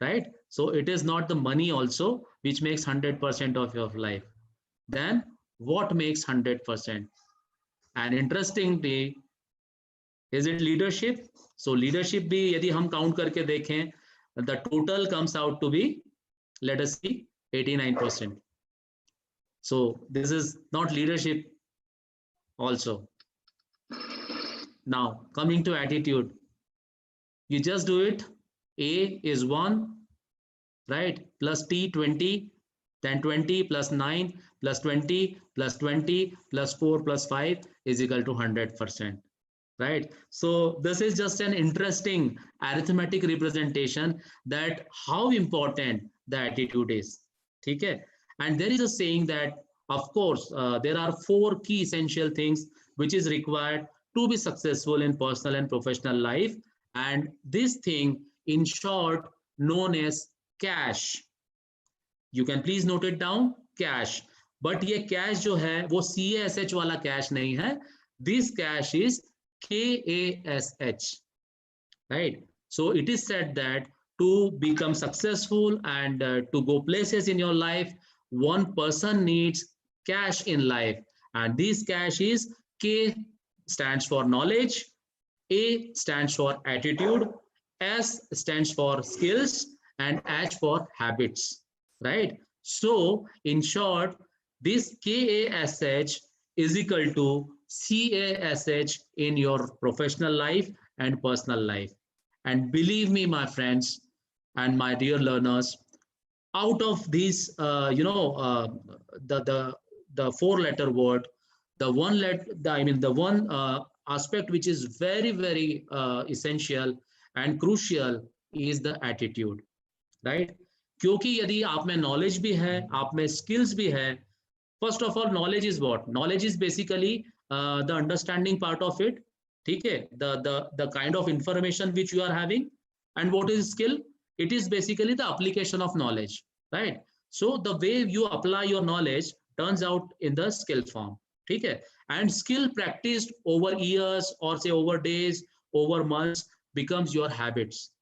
C: right? So it is not the money also which makes 100% of your life. Then what makes 100%? And interestingly, is it leadership? So leadership भी यदि हम count करके देखें, the total comes out to be, let us see, 89%. So this is not leadership also. Now coming to attitude, you just do it. A is 1, right? Plus T 20, then 20 plus 9 plus 20 plus 20 plus 4 plus 5 is equal to 100%. Right? So this is just an interesting arithmetic representation that how important the attitude is. Okay? And there is a saying that, of course, there are 4 key essential things which is required to be successful in personal and professional life. And this thing, in short, known as cash. You can please note it down, cash. But ये cash जो है वो CASH वाला cash नहीं है. This cash is KASH, right? So it is said that to become successful and to go places in your life, one person needs cash in life, and this cash is K stands for knowledge, A stands for attitude, S stands for skills, and H for habits, right? So in short, this KASH is equal to CASH in your professional life and personal life. And believe me, my friends and my dear learners, out of these, the 4-letter word, the one aspect which is very, very essential and crucial is the attitude, right? क्योंकि यदि आप में knowledge भी है, आप में skills भी है. First of all, knowledge is what? Knowledge is basically the understanding part of it. Okay? The kind of information which you are having. And what is skill? It is basically the application of knowledge, right? So the way you apply your knowledge turns out in the skill form. Okay? And skill practiced over years or say over days, over months becomes your habits.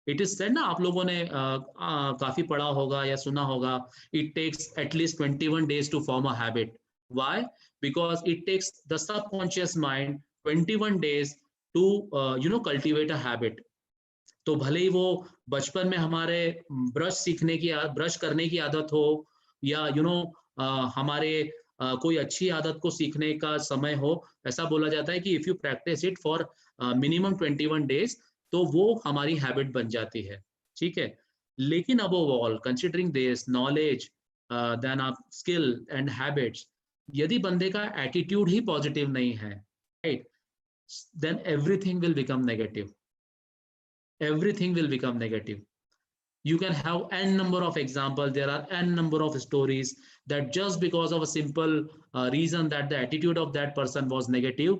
C: It is said ना, आप लोगों ने काफी पढ़ा होगा या सुना होगा, it takes at least 21 days to form a habit. Why? Because it takes the subconscious mind 21 days to cultivate a habit. तो भले ही वो बचपन में हमारे ब्रश करने की आदत हो या हमारे कोई अच्छी आदत को सीखने का समय हो, ऐसा बोला जाता है कि if you practice it for minimum 21 days, तो वो हमारी हैबिट बन जाती है. ठीक है? लेकिन above all, considering this knowledge, then our skill and habits, यदि बंदे का एटीट्यूड ही पॉजिटिव नहीं है, right, then everything will become negative. Everything will become negative. You can have n number of examples. There are n number of stories that just because of a simple reason that the attitude of that person was negative,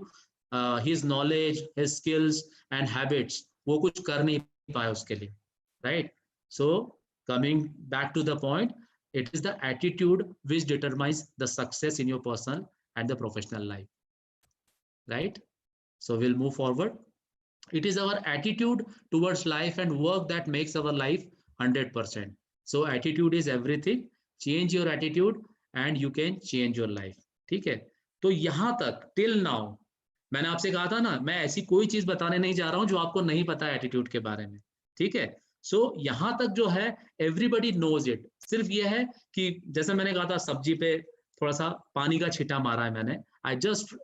C: his knowledge, his skills and habits, वो कुछ कर नहीं पाए उसके लिए, right? So coming back to the point, it is the attitude which determines the success in your personal and the professional life, right? So we'll move forward. It is our attitude towards life and work that makes our life 100%. So attitude is everything. Change your attitude and you can change your life. ठीक है? तो यहाँ तक till now मैंने आपसे कहा था ना, मैं ऐसी कोई चीज बताने नहीं जा रहा हूं जो आपको नहीं पता है एटीट्यूड के बारे में. ठीक है? सो यहाँ तक जो है एवरीबडी नोज इट. सिर्फ ये है कि जैसे मैंने कहा था सब्जी पे थोड़ा सा पानी का छिटा मारा है मैंने. I just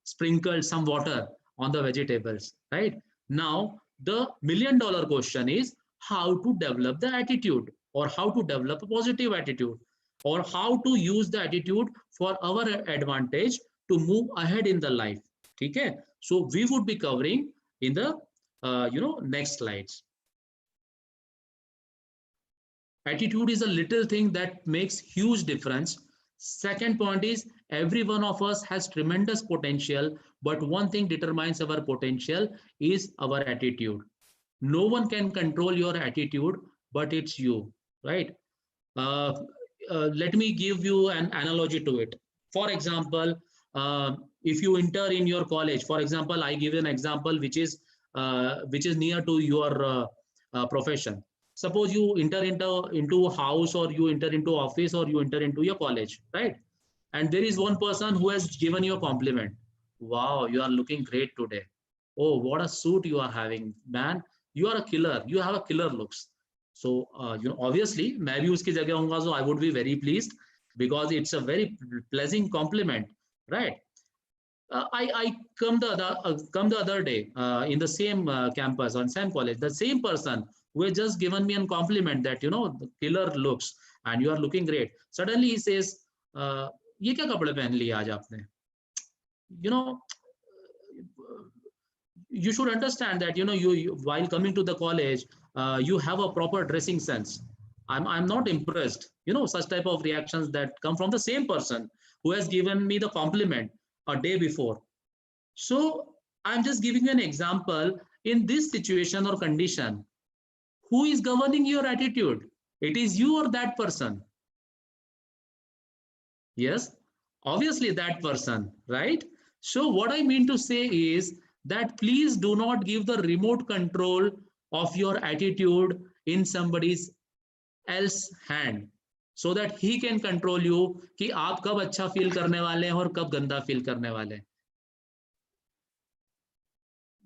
C: sprinkled some water on the vegetables, right? Now the $1,000,000 question is how to develop the attitude, or how to develop a positive attitude, or how to use the attitude for our advantage to move ahead in the life. Okay? So we would be covering in the next slides. Attitude is a little thing that makes huge difference. Second point is every one of us has tremendous potential, but one thing determines our potential is our attitude. No one can control your attitude, but it's you, right? Let me give you an analogy to it. For example, if you enter in your college, for example, I give an example which is near to your profession. Suppose you enter into a house, or you enter into office, or you enter into your college, right? And there is one person who has given you a compliment. Wow, you are looking great today. Oh, what a suit you are having, man. You are a killer. You have a killer looks. So obviously मैं भी उसकी जगह होऊंगा, so I would be very pleased because it's a very pleasant compliment, right? I come the other day in the same campus on same college. The same person who has just given me a compliment that the killer looks and you are looking great. Suddenly he says, "ये क्या कपड़े पहन लिए आज आपने?" You should understand that you while coming to the college, you have a proper dressing sense. I'm not impressed. Such type of reactions that come from the same person who has given me the compliment a day before. So I'm just giving you an example. In this situation or condition, who is governing your attitude? It is you or that person? Yes, obviously that person, right? So what I mean to say is that please do not give the remote control of your attitude in somebody's else hand, so that he can control you कि आप कब अच्छा feel करने वाले हैं और कब गंदा फील करने वाले हैं.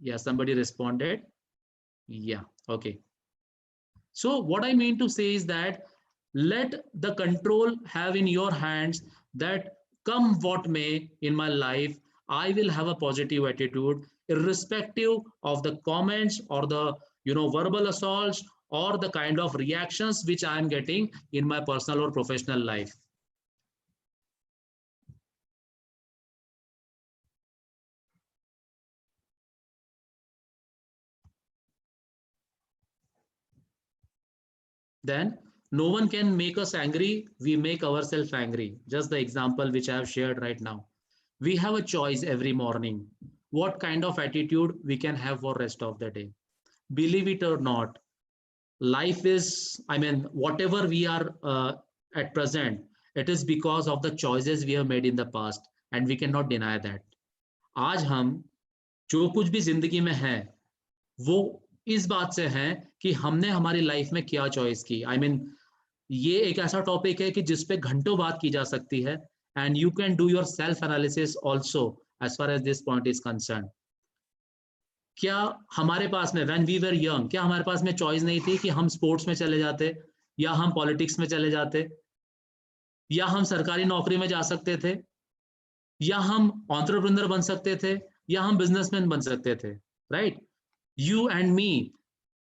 C: Yeah, somebody responded. Yeah, okay. So what I mean to say is that let the control have in your hands that come what may in my life, I will have a positive attitude irrespective of the comments or the verbal assaults or the kind of reactions which I am getting in my personal or professional life. Then no one can make us angry. We make ourselves angry. Just the example which I have shared right now. We have a choice every morning what kind of attitude we can have for rest of the day. Believe it or not, life is, whatever we are at present, it is because of the choices we have made in the past, and we cannot deny that. आज हम जो कुछ भी जिंदगी में है वो इस बात से है कि हमने हमारी लाइफ में क्या चॉइस की. ये एक ऐसा टॉपिक है कि जिस पे घंटों बात की जा सकती है, and you can do your self analysis also as far as this point is concerned. क्या हमारे पास में when we were young, क्या हमारे पास में चॉइस नहीं थी कि हम स्पोर्ट्स में चले जाते, या हम पॉलिटिक्स में चले जाते, या हम सरकारी नौकरी में जा सकते थे, या हम एंटरप्रेन्योर बन सकते थे, या हम बिजनेसमैन बन सकते थे, right? You and me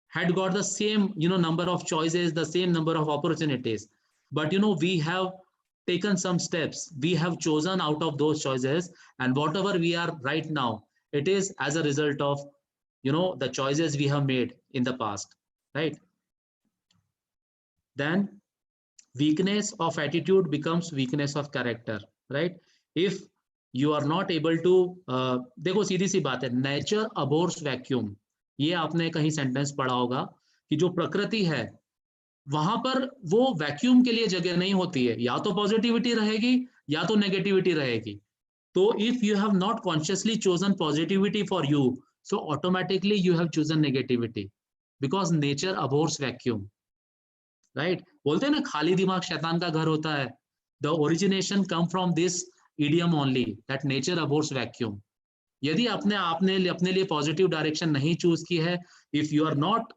C: had got the same number of choices, the same number of opportunities, but we have taken some steps. We have chosen out of those choices, and whatever we are right now, it is as a result of the choices we have made in the past, right? Then weakness of attitude becomes weakness of character, right? If you are not able to देखो सीधी सी बात है, nature abhors vacuum. ये आपने कहीं sentence पढ़ा होगा कि जो प्रकृति है वहां पर वो वैक्यूम के लिए जगह नहीं होती है, या तो पॉजिटिविटी रहेगी या तो नेगेटिविटी रहेगी. तो if you have not consciously chosen positivity for you, so automatically you have chosen negativity, because nature abhors vacuum, right? बोलते हैं ना खाली दिमाग शैतान का घर होता है. The origination come from this idiom only, that nature abhors vacuum. यदि आपने अपने लिए पॉजिटिव डायरेक्शन नहीं चूज की है, if you are not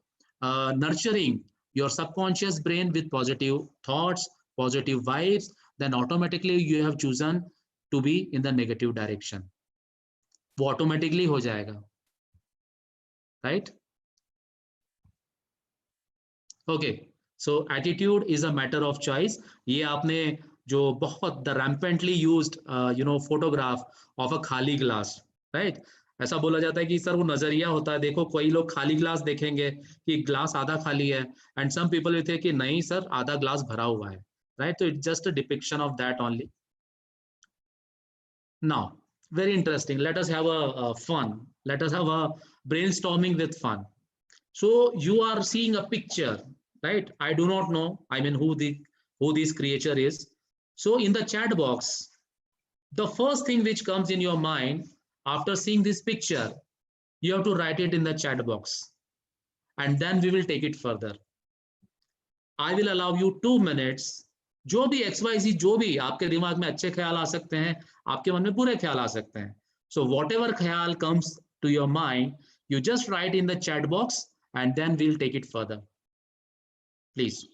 C: nurturing your subconscious brain with positive thoughts, positive vibes, then automatically you have chosen to be in the negative direction. वो automatically हो जाएगा, right? Okay, so attitude is a matter of choice. ये आपने जो बहुत the rampantly used photograph of a खाली glass, right? ऐसा बोला जाता है कि सर वो नजरिया होता है. देखो कोई लोग खाली ग्लास देखेंगे कि ग्लास आधा खाली है, and some people will say कि नहीं सर आधा ग्लास भरा हुआ है. right? So it's just a depiction of that only. Now, very interesting. Let us have a fun. Let us have a brainstorming with fun. So you are seeing a picture, right? I do not know, I mean, who this creature is. So in the chat box, the first thing which comes in your mind after seeing this picture, you have to write it in the chat box, and then we will take it further. I will allow you 2 minutes. जो भी XYZ, जो भी आपके दिमाग में अच्छे ख्याल आ सकते हैं, आपके मन में बुरे ख्याल आ सकते हैं. So whatever ख्याल comes to your mind, you just write in the chat box, and then we'll take it further. Please.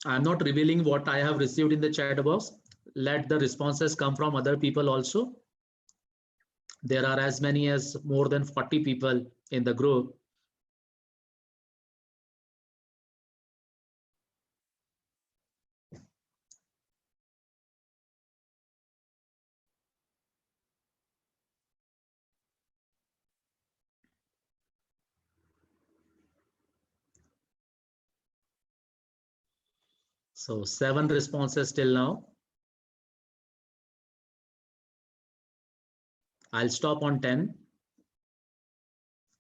C: I'm not revealing what I have received in the chat box. Let the responses come from other people also. There are as many as more than 40 people in the group. So 7 responses till now. I'll stop on 10,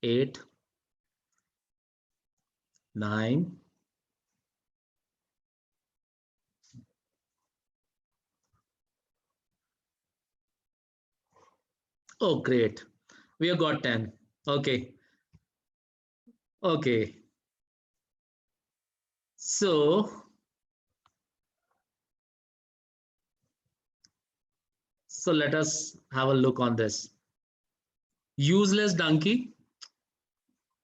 C: 8, 9, oh, great. We have got 10. Okay. Okay. So let us have a look on this. Useless donkey,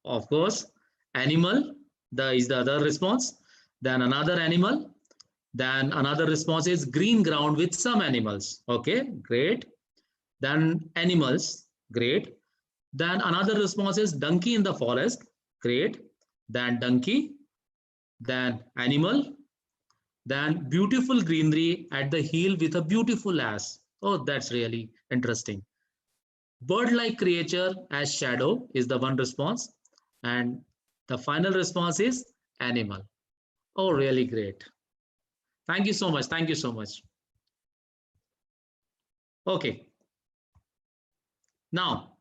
C: of course. Animal, is the other response. Then another animal. Then another response is green ground with some animals. Okay, great. Then animals, great. Then another response is donkey in the forest, great. Then donkey, then animal, then beautiful greenery at the hill with a beautiful ass. Oh, that's really interesting. Bird-like creature as shadow is the one response. And the final response is animal. Oh, really great. Thank you so much. Thank you so much. Okay. Now,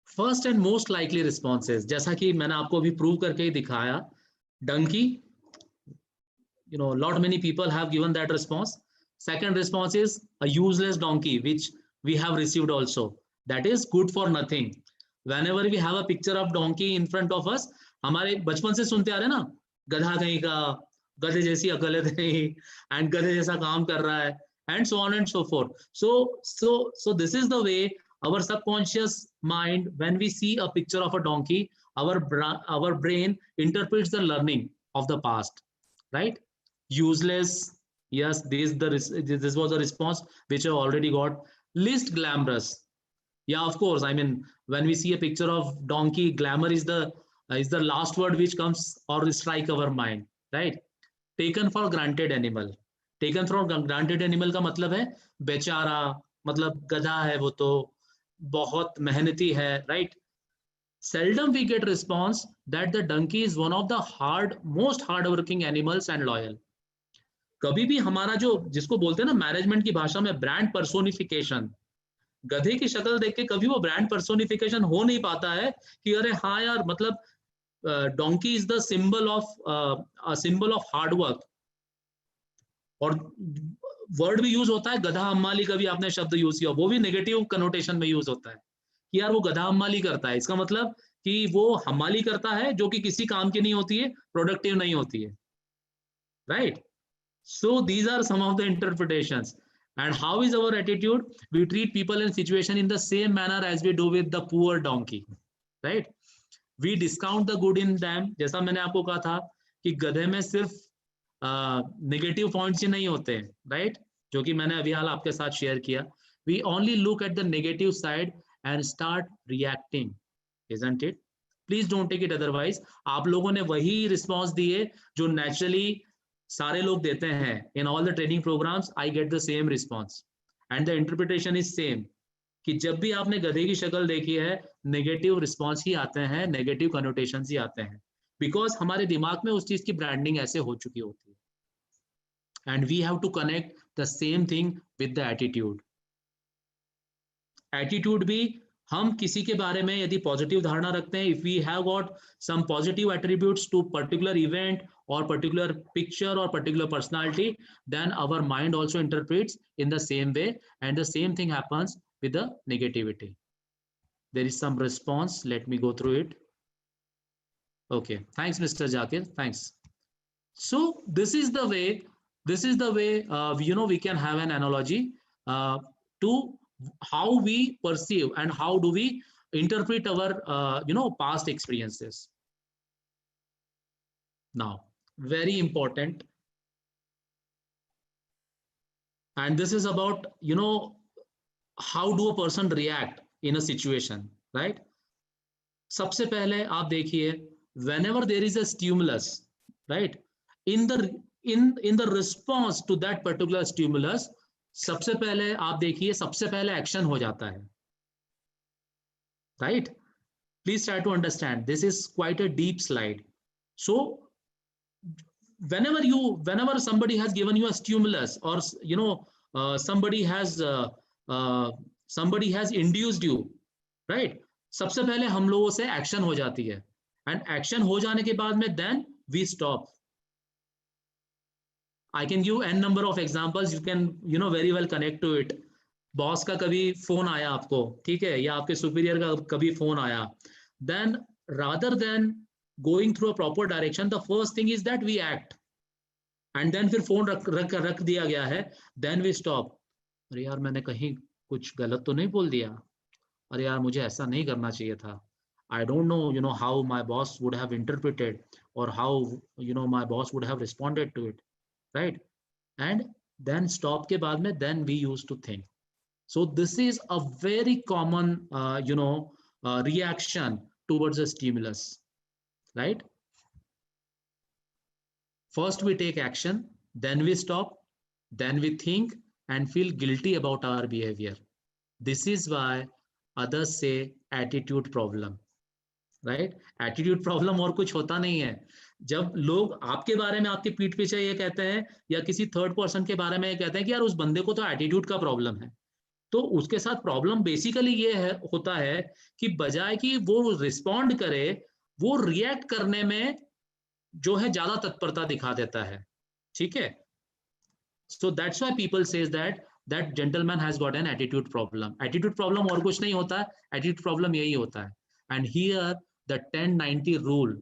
C: first and most likely responses, जैसा कि मैंने आपको अभी prove करके ही दिखाया, donkey, you know, lot many people have given that response. Second response is a useless donkey, which we have received also. That is good for nothing. Whenever we have a picture of donkey in front of us, हमारे बचपन से सुनते आ रहे हैं ना, गधा कहीं का, गधे जैसी अकल है नहीं, and गधे जैसा काम कर रहा है, and so on and so forth. So this is the way our subconscious mind, when we see a picture of a donkey, our brain interprets the learning of the past, right? Useless, yes, this was a response which I already got. Least glamorous, yeah, of course. I mean, when we see a picture of donkey, glamour is the last word which comes or strike our mind, right? Taken for granted animal. Taken for granted animal का मतलब है बेचारा, मतलब गधा है वो तो, बहुत मेहनती है, right? Seldom we get response that the donkey is one of the most hard-working animals and loyal. कभी भी हमारा जो जिसको बोलते हैं ना मैनेजमेंट की भाषा में ब्रांड पर्सोनिफिकेशन, गधे की शक्ल देख के कभी वो ब्रांड पर्सोनिफिकेशन हो नहीं पाता है कि अरे हाँ यार, मतलब donkey is the symbol of hard work. और वर्ड भी यूज होता है गधा अम्माली, कभी आपने शब्द यूज किया, वो भी नेगेटिव कनोटेशन में यूज होता है कि यार वो गधा अम्माली करता है. इसका मतलब कि वो हमाली करता है जो कि किसी काम की नहीं होती है, प्रोडक्टिव नहीं होती है, right? So these are some of the interpretations. And how is our attitude? We treat people in situation in the same manner as we do with the poor donkey, right? We discount the good in them. जैसा मैंने आपको कहा था कि गधे में सिर्फ negative points ही नहीं होते, right? जो कि मैंने अभी हाल आपके साथ शेयर किया. We only look at the negative side and start reacting, isn't it? Please don't take it otherwise. आप लोगों ने वही रिस्पॉन्स दिए जो नेचुरली सारे लोग देते हैं। In all the training programs I get the same response and the interpretation is same, कि जब भी आपने गधे की शक्ल देखी है नेगेटिव रिस्पॉन्स ही आते हैं, नेगेटिव कनोटेशन ही आते हैं, बिकॉज हमारे दिमाग में उस चीज की ब्रांडिंग ऐसे हो चुकी होती है। And we have to connect the same thing with the attitude. Attitude भी हम किसी के बारे में यदि पॉजिटिव धारणा रखते हैं, if we have got some positive attributes to particular event or particular picture or particular personality, then our mind also interprets in the same way, and the same thing happens with the negativity. There is some response, let me go through it. Okay, thanks Mr. Zakir, thanks. So this is the way you know, we can have an analogy to how we perceive and how do we interpret our you know, past experiences. Now very important, and this is about, you know, how do a person react in a situation, right? सबसे पहले आप देखिए, whenever there is a stimulus, right, in the response to that particular stimulus, सबसे पहले आप देखिए, सबसे पहले एक्शन हो जाता है, right? Please try to understand, this is quite a deep slide. So whenever somebody has given you a stimulus, or you know, somebody has induced you, right? सबसे पहले हम लोगों से एक्शन हो जाती है, एंड एक्शन हो जाने के बाद में then we stop. I can give n number of examples, you can, you know, very well connect to it. Boss का कभी फोन आया आपको, ठीक है, या आपके सुपीरियर का कभी फोन आया, then rather than going through a proper direction, the first thing is that we act, and then फिर फोन रख दिया गया है, then we stop. अरे यार मैंने कहीं कुछ गलत तो नहीं बोल दिया, अरे यार मुझे ऐसा नहीं करना चाहिए था, I don't know, you know, how my boss would have interpreted, or how, you know, my boss would have responded to it, right? And then stop के बाद में then we used to think. So this is a very common you know, reaction towards a stimulus, right? First we take action, then we stop, then we think and feel guilty about our behavior. This is why others say attitude problem, right? Attitude problem और कुछ होता नहीं है। जब लोग आपके बारे में, आपके पीठ पीछे ये कहते हैं, या किसी थर्ड पर्सन के बारे में ये कहते हैं कि यार उस बंदे को तो एटीट्यूड का प्रॉब्लम है, तो उसके साथ प्रॉब्लम बेसिकली ये है, होता है कि बजाय कि वो रिस्पॉन्ड करे, वो रिएक्ट करने में जो है ज्यादा तत्परता दिखा देता है, ठीक है? So that's why people says that gentleman has got an attitude problem. Attitude problem और कुछ नहीं होता है, attitude problem यही होता है. And here the 10-90 rule.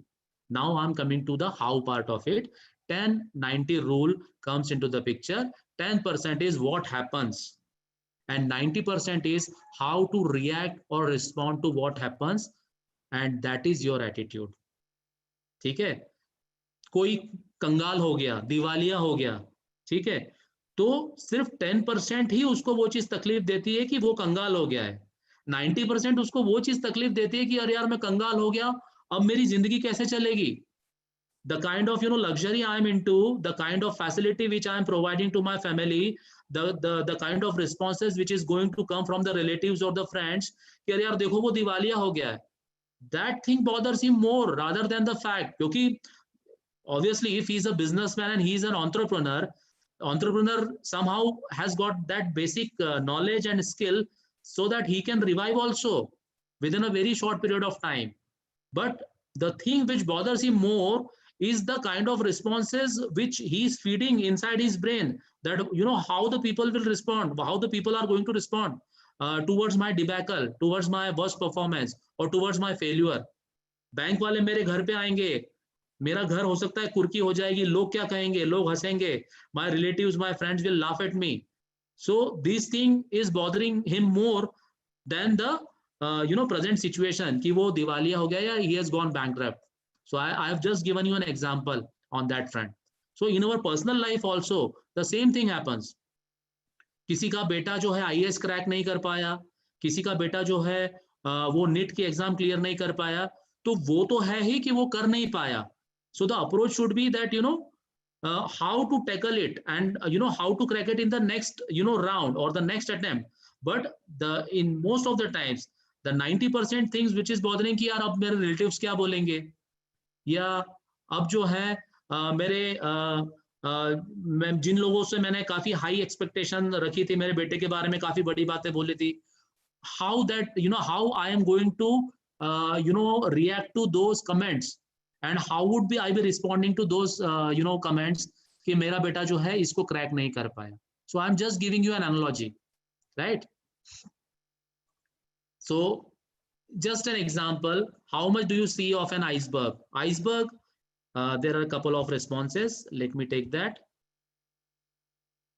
C: Now I'm coming to the how part of it. 10-90 rule comes into the picture. 10% is what happens, and 90% is how to react or respond to what happens, and that is your attitude. ठीक है? कोई कंगाल हो गया, दिवालिया हो गया, ठीक है, तो सिर्फ 10% ही उसको वो चीज तकलीफ देती है कि वो कंगाल हो गया है। 90% उसको वो चीज तकलीफ देती है कि अरे यार मैं कंगाल हो गया, अब मेरी जिंदगी कैसे चलेगी। The kind of, you know, luxury I am into, the kind of facility which I am providing to my family, the kind of responses which is going to come from the relatives or the friends, कि अरे यार देखो वो दिवालिया हो गया है, that thing bothers him more rather than the fact, क्योंकि obviously if he is a businessman and he is an entrepreneur somehow has got that basic knowledge and skill so that he can revive also within a very short period of time. But the thing which bothers him more is the kind of responses which he is feeding inside his brain, that, you know, how the people will respond, how the people are going to respond towards my debacle, towards my worst performance, or towards my failure. Bank वाले मेरे घर पे आएंगे, मेरा घर हो सकता है कुर्की हो जाएगी, लोग क्या कहेंगे, लोग हंसेंगे, my relatives, my friends will laugh at me. So this thing is bothering him more than the you know, present situation कि वो दिवालिया हो गया या he has gone bankrupt. So I have just given you an example on that front. So in our personal life also the same thing happens. किसी का बेटा जो है IAS क्रैक नहीं कर पाया, किसी का बेटा जो है वो नीट की एग्जाम क्लियर नहीं कर पाया, तो वो तो है ही कि वो कर नहीं पाया. So the approach should be that, how to tackle it, and how to crack it in the next round or the next attempt. But in most of the times the 90% things which is bothering कि यार अब मेरे relatives क्या बोलेंगे, या अब जो है मेरे मैं जिन लोगों से मैंने काफी हाई एक्सपेक्टेशन रखी थी मेरे बेटे के बारे में, काफी बड़ी बातें बोली थी, how that how I am going to react to those comments, and how would be I be responding to those comments कि मेरा बेटा जो है इसको क्रैक नहीं कर पाया. So I'm just giving you an analogy, right? So just an example, how much do you see of an iceberg? Iceberg, there are a couple of responses. Let me take that.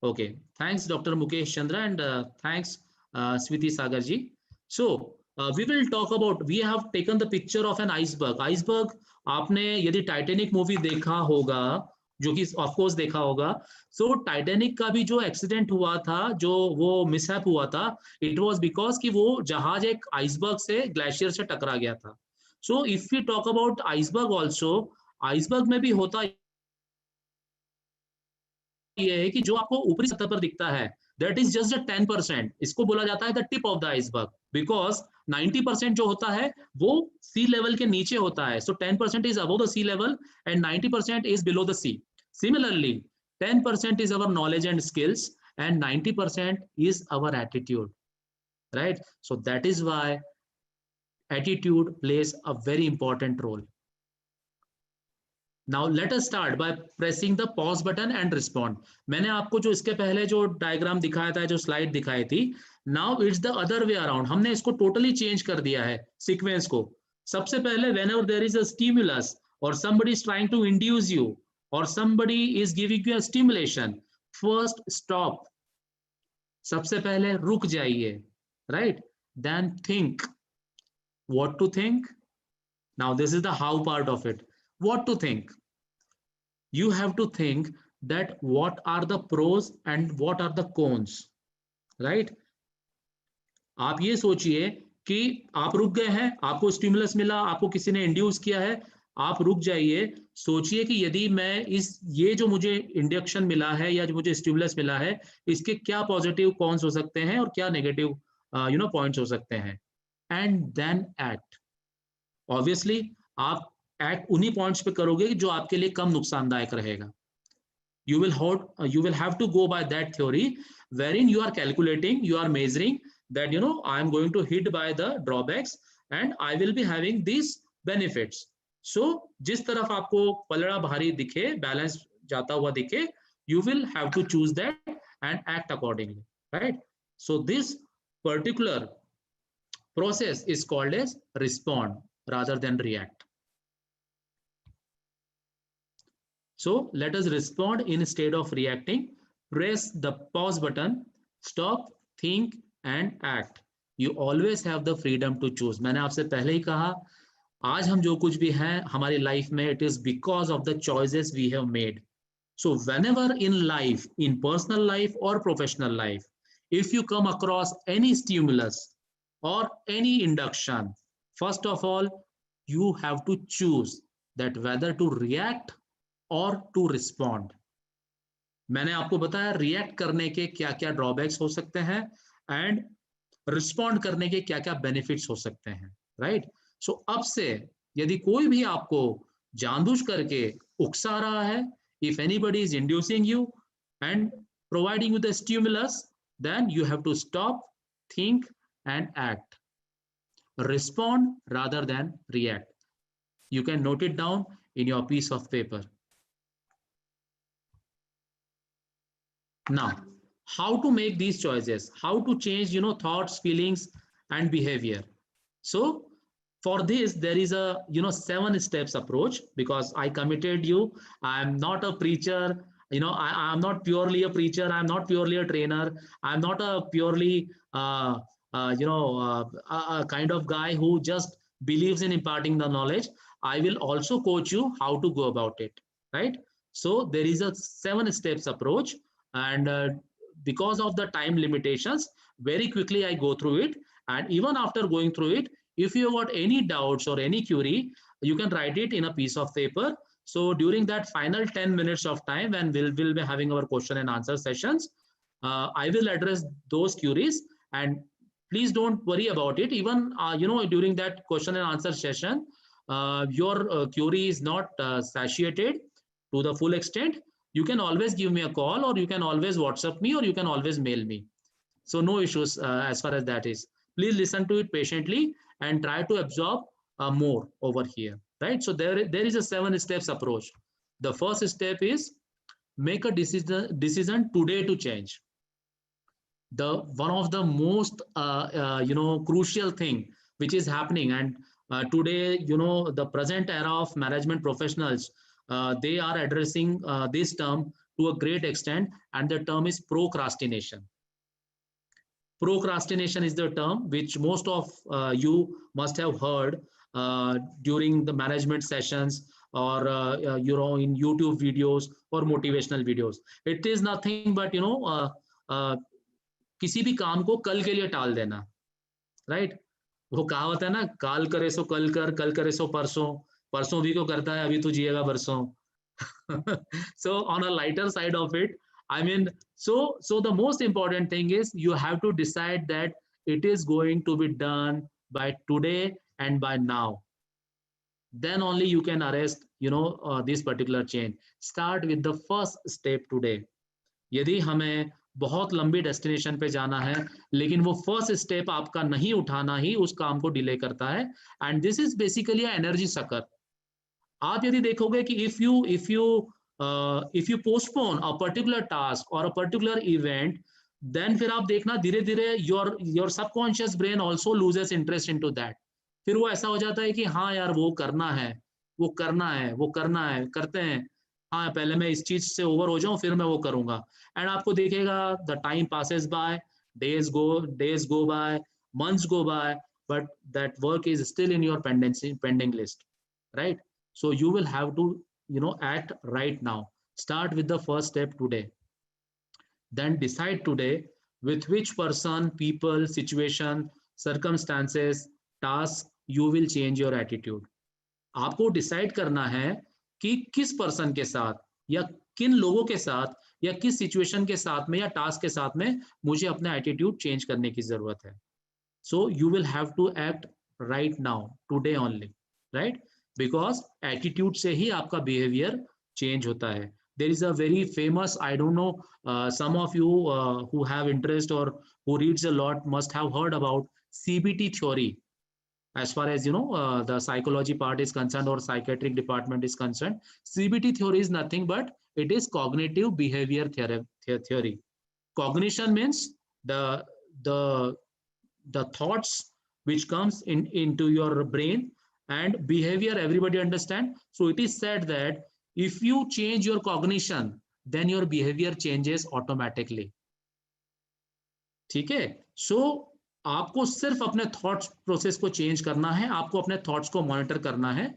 C: Okay, thanks Dr. Mukesh Chandra, and thanks Switi Sagar ji. So we will talk about, we have taken the picture of an iceberg. Iceberg, आपने यदि Titanic movie देखा होगा, जो कि of course देखा होगा, सो Titanic का भी जो एक्सीडेंट हुआ था, जो वो मिसहैप हुआ था, इट वाज बिकॉज कि वो जहाज एक आइसबर्ग से, ग्लेशियर से टकरा गया था. So if we talk about iceberg also, iceberg में भी होता ये है कि जो आपको ऊपरी सतह पर दिखता है, दैट इज जस्ट 10%. इसको बोला जाता है the tip of the iceberg, because 90% जो होता है वो सी लेवल के नीचे होता है. So 10% is above the sea level and 90% is below the sea. Similarly, 10% is our knowledge and skills, and 90% is our attitude, right? So that is why attitude plays a very important role. Now let us start by pressing the pause button and respond. मैंने आपको जो इसके पहले जो diagram दिखाया था, जो slide दिखाई थी, now it's the other way around. हमने इसको totally change कर दिया है सीक्वेंस को. सबसे पहले whenever there is a stimulus or somebody is trying to induce you, or somebody is giving you a stimulation, first stop. सबसे पहले रुक जाइए, right? Then think. What to think? Now this is the how part of it. What to think? You have to think that what are the pros and what are the cons, right? आप ये सोचिए कि आप रुक गए हैं, आपको stimulus मिला, आपको किसी ने इंड्यूस किया है, आप रुक जाइए, सोचिए कि यदि मैं ये जो मुझे इंडक्शन मिला है या जो मुझे स्टिमुलस मिला है, इसके क्या पॉजिटिव कॉन्स हो सकते हैं और क्या नेगेटिव पॉइंट्स हो सकते हैं, एंड देन एक्ट. ऑब्वियसली आप एक्ट उन्हीं पॉइंट्स पे करोगे जो आपके लिए कम नुकसानदायक रहेगा. You will have to go by that theory wherein you are calculating, you are measuring that I am going to hit by the drawbacks and I will be having these benefits. So जिस तरफ आपको पलड़ा भारी दिखे, balance जाता हुआ दिखे, you will have to choose that and act accordingly, right? So this particular process is called as respond rather than react. So let us respond instead of reacting. Press the pause button, stop, think and act. You always have the freedom to choose. मैंने आपसे पहले ही कहा, आज हम जो कुछ भी हैं हमारी लाइफ में, it is because of the choices we have made. So whenever in life, in personal life or professional life, if you come across any stimulus or any induction, first of all, you have to choose that whether to react or to respond. मैंने आपको बताया react करने के क्या क्या drawbacks हो सकते हैं एंड रिस्पॉन्ड करने के क्या क्या बेनिफिट्स हो सकते हैं, राइट? सो अब से यदि कोई भी आपको जानबूझ करके उकसा रहा है, if anybody is inducing you and providing you the stimulus, then you have to stop, think and act. Respond rather than react. You can note it down in your piece of paper. Now, how to make these choices, how to change thoughts, feelings and behavior. So for this there is a 7 steps approach, because I committed you, I am not a preacher, I am not purely a preacher, I am not purely a trainer, I am not a purely a kind of guy who just believes in imparting the knowledge. I will also coach you how to go about it, right? So there is a 7 steps approach, and because of the time limitations, very quickly I go through it, and even after going through it, If you got any doubts or any query, you can write it in a piece of paper. So during that final 10 minutes of time when we'll be having our question and answer sessions, I will address those queries, and please don't worry about it. Even during that question and answer session, your query is not satiated to the full extent. You can always give me a call, or you can always WhatsApp me, or you can always mail me. So no issues as far as that is. Please listen to it patiently and try to absorb more over here, right? So there is a 7 steps approach. The first step is make a decision today to change. The one of the most crucial thing which is happening, and today the present era of management professionals, they are addressing this term to a great extent, and the term is procrastination. Procrastination is the term which most of you must have heard during the management sessions, or in YouTube videos or motivational videos. It is nothing but किसी भी काम को कल के लिए टाल देना, right? वो कहावत है ना, काल करे सो कल करे सो परसों, परसों भी को करता है, अभी तो जिएगा बरसों. So on a lighter side of it, I mean, so the most important thing is you have to decide that it is going to be done by today and by now. Then only you can arrest this particular change. Start with the first step today. यदि हमें बहुत लंबी destination पे जाना है, लेकिन वो first step आपका नहीं उठाना ही उस काम को डिले करता है. And this is basically energy sucker. आप यदि देखोगे कि if you postpone a particular task और अ पर्टिकुलर इवेंट, देन फिर आप देखना धीरे धीरे your subconscious brain also loses interest into that. फिर वो ऐसा हो जाता है कि हाँ यार वो करना है, करते हैं, हाँ पहले मैं इस चीज से ओवर हो जाऊं फिर मैं वो करूंगा. एंड आपको दिखेगा the time passes by, days go by, months go by, but that work is still in your pending list, right? So you will have to act right now. Start with the first step today. Then decide today with which person, people, situation, circumstances, tasks you will change your attitude. आपको decide करना है कि किस person के साथ या किन लोगों के साथ या किस सिचुएशन के साथ में या टास्क के साथ में मुझे अपना एटीट्यूड चेंज करने की जरूरत है. So you will have to act right now, today only, right? Because attitude से ही आपका behavior change होता है. There is a very famous, I don't know, some of you who have interest or who reads a lot must have heard about CBT theory. As far as the psychology part is concerned or psychiatric department is concerned, CBT theory is nothing but it is cognitive behavior theory. Cognition means the thoughts which comes into your brain, and behavior everybody understand. So it is said that if you change your cognition, then your behavior changes automatically. ठीक है? So आपको सिर्फ अपने thoughts process को change करना है, आपको अपने थॉट्स को मॉनिटर करना है.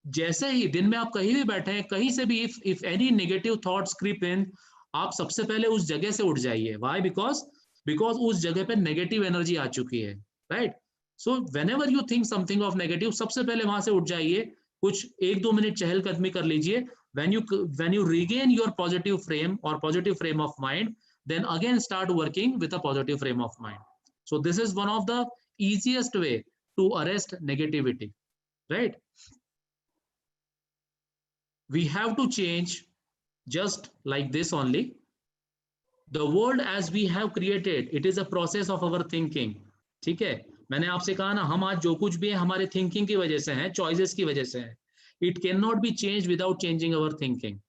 C: जैसे ही दिन में आप कहीं भी बैठे हैं, कहीं से भी if any negative thoughts creep in, आप सबसे पहले उस जगह से उठ जाइए. Why? Because उस जगह पे नेगेटिव एनर्जी आ चुकी है, right? So whenever you think something of negative, सबसे पहले वहां से उठ जाइए, कुछ 1-2 मिनट चहलकदमी कर लीजिए. When you regain your positive frame or positive frame of mind, then again start working with a positive frame of mind. So this is one of the easiest way to arrest negativity, right? We have to change just like this only. The world as we have created, it is a process of our thinking. ठीक है? मैंने आपसे कहा ना, हम आज जो कुछ भी है हमारे थिंकिंग की वजह से है, चॉइसेस की वजह से है. It cannot be changed without changing our thinking.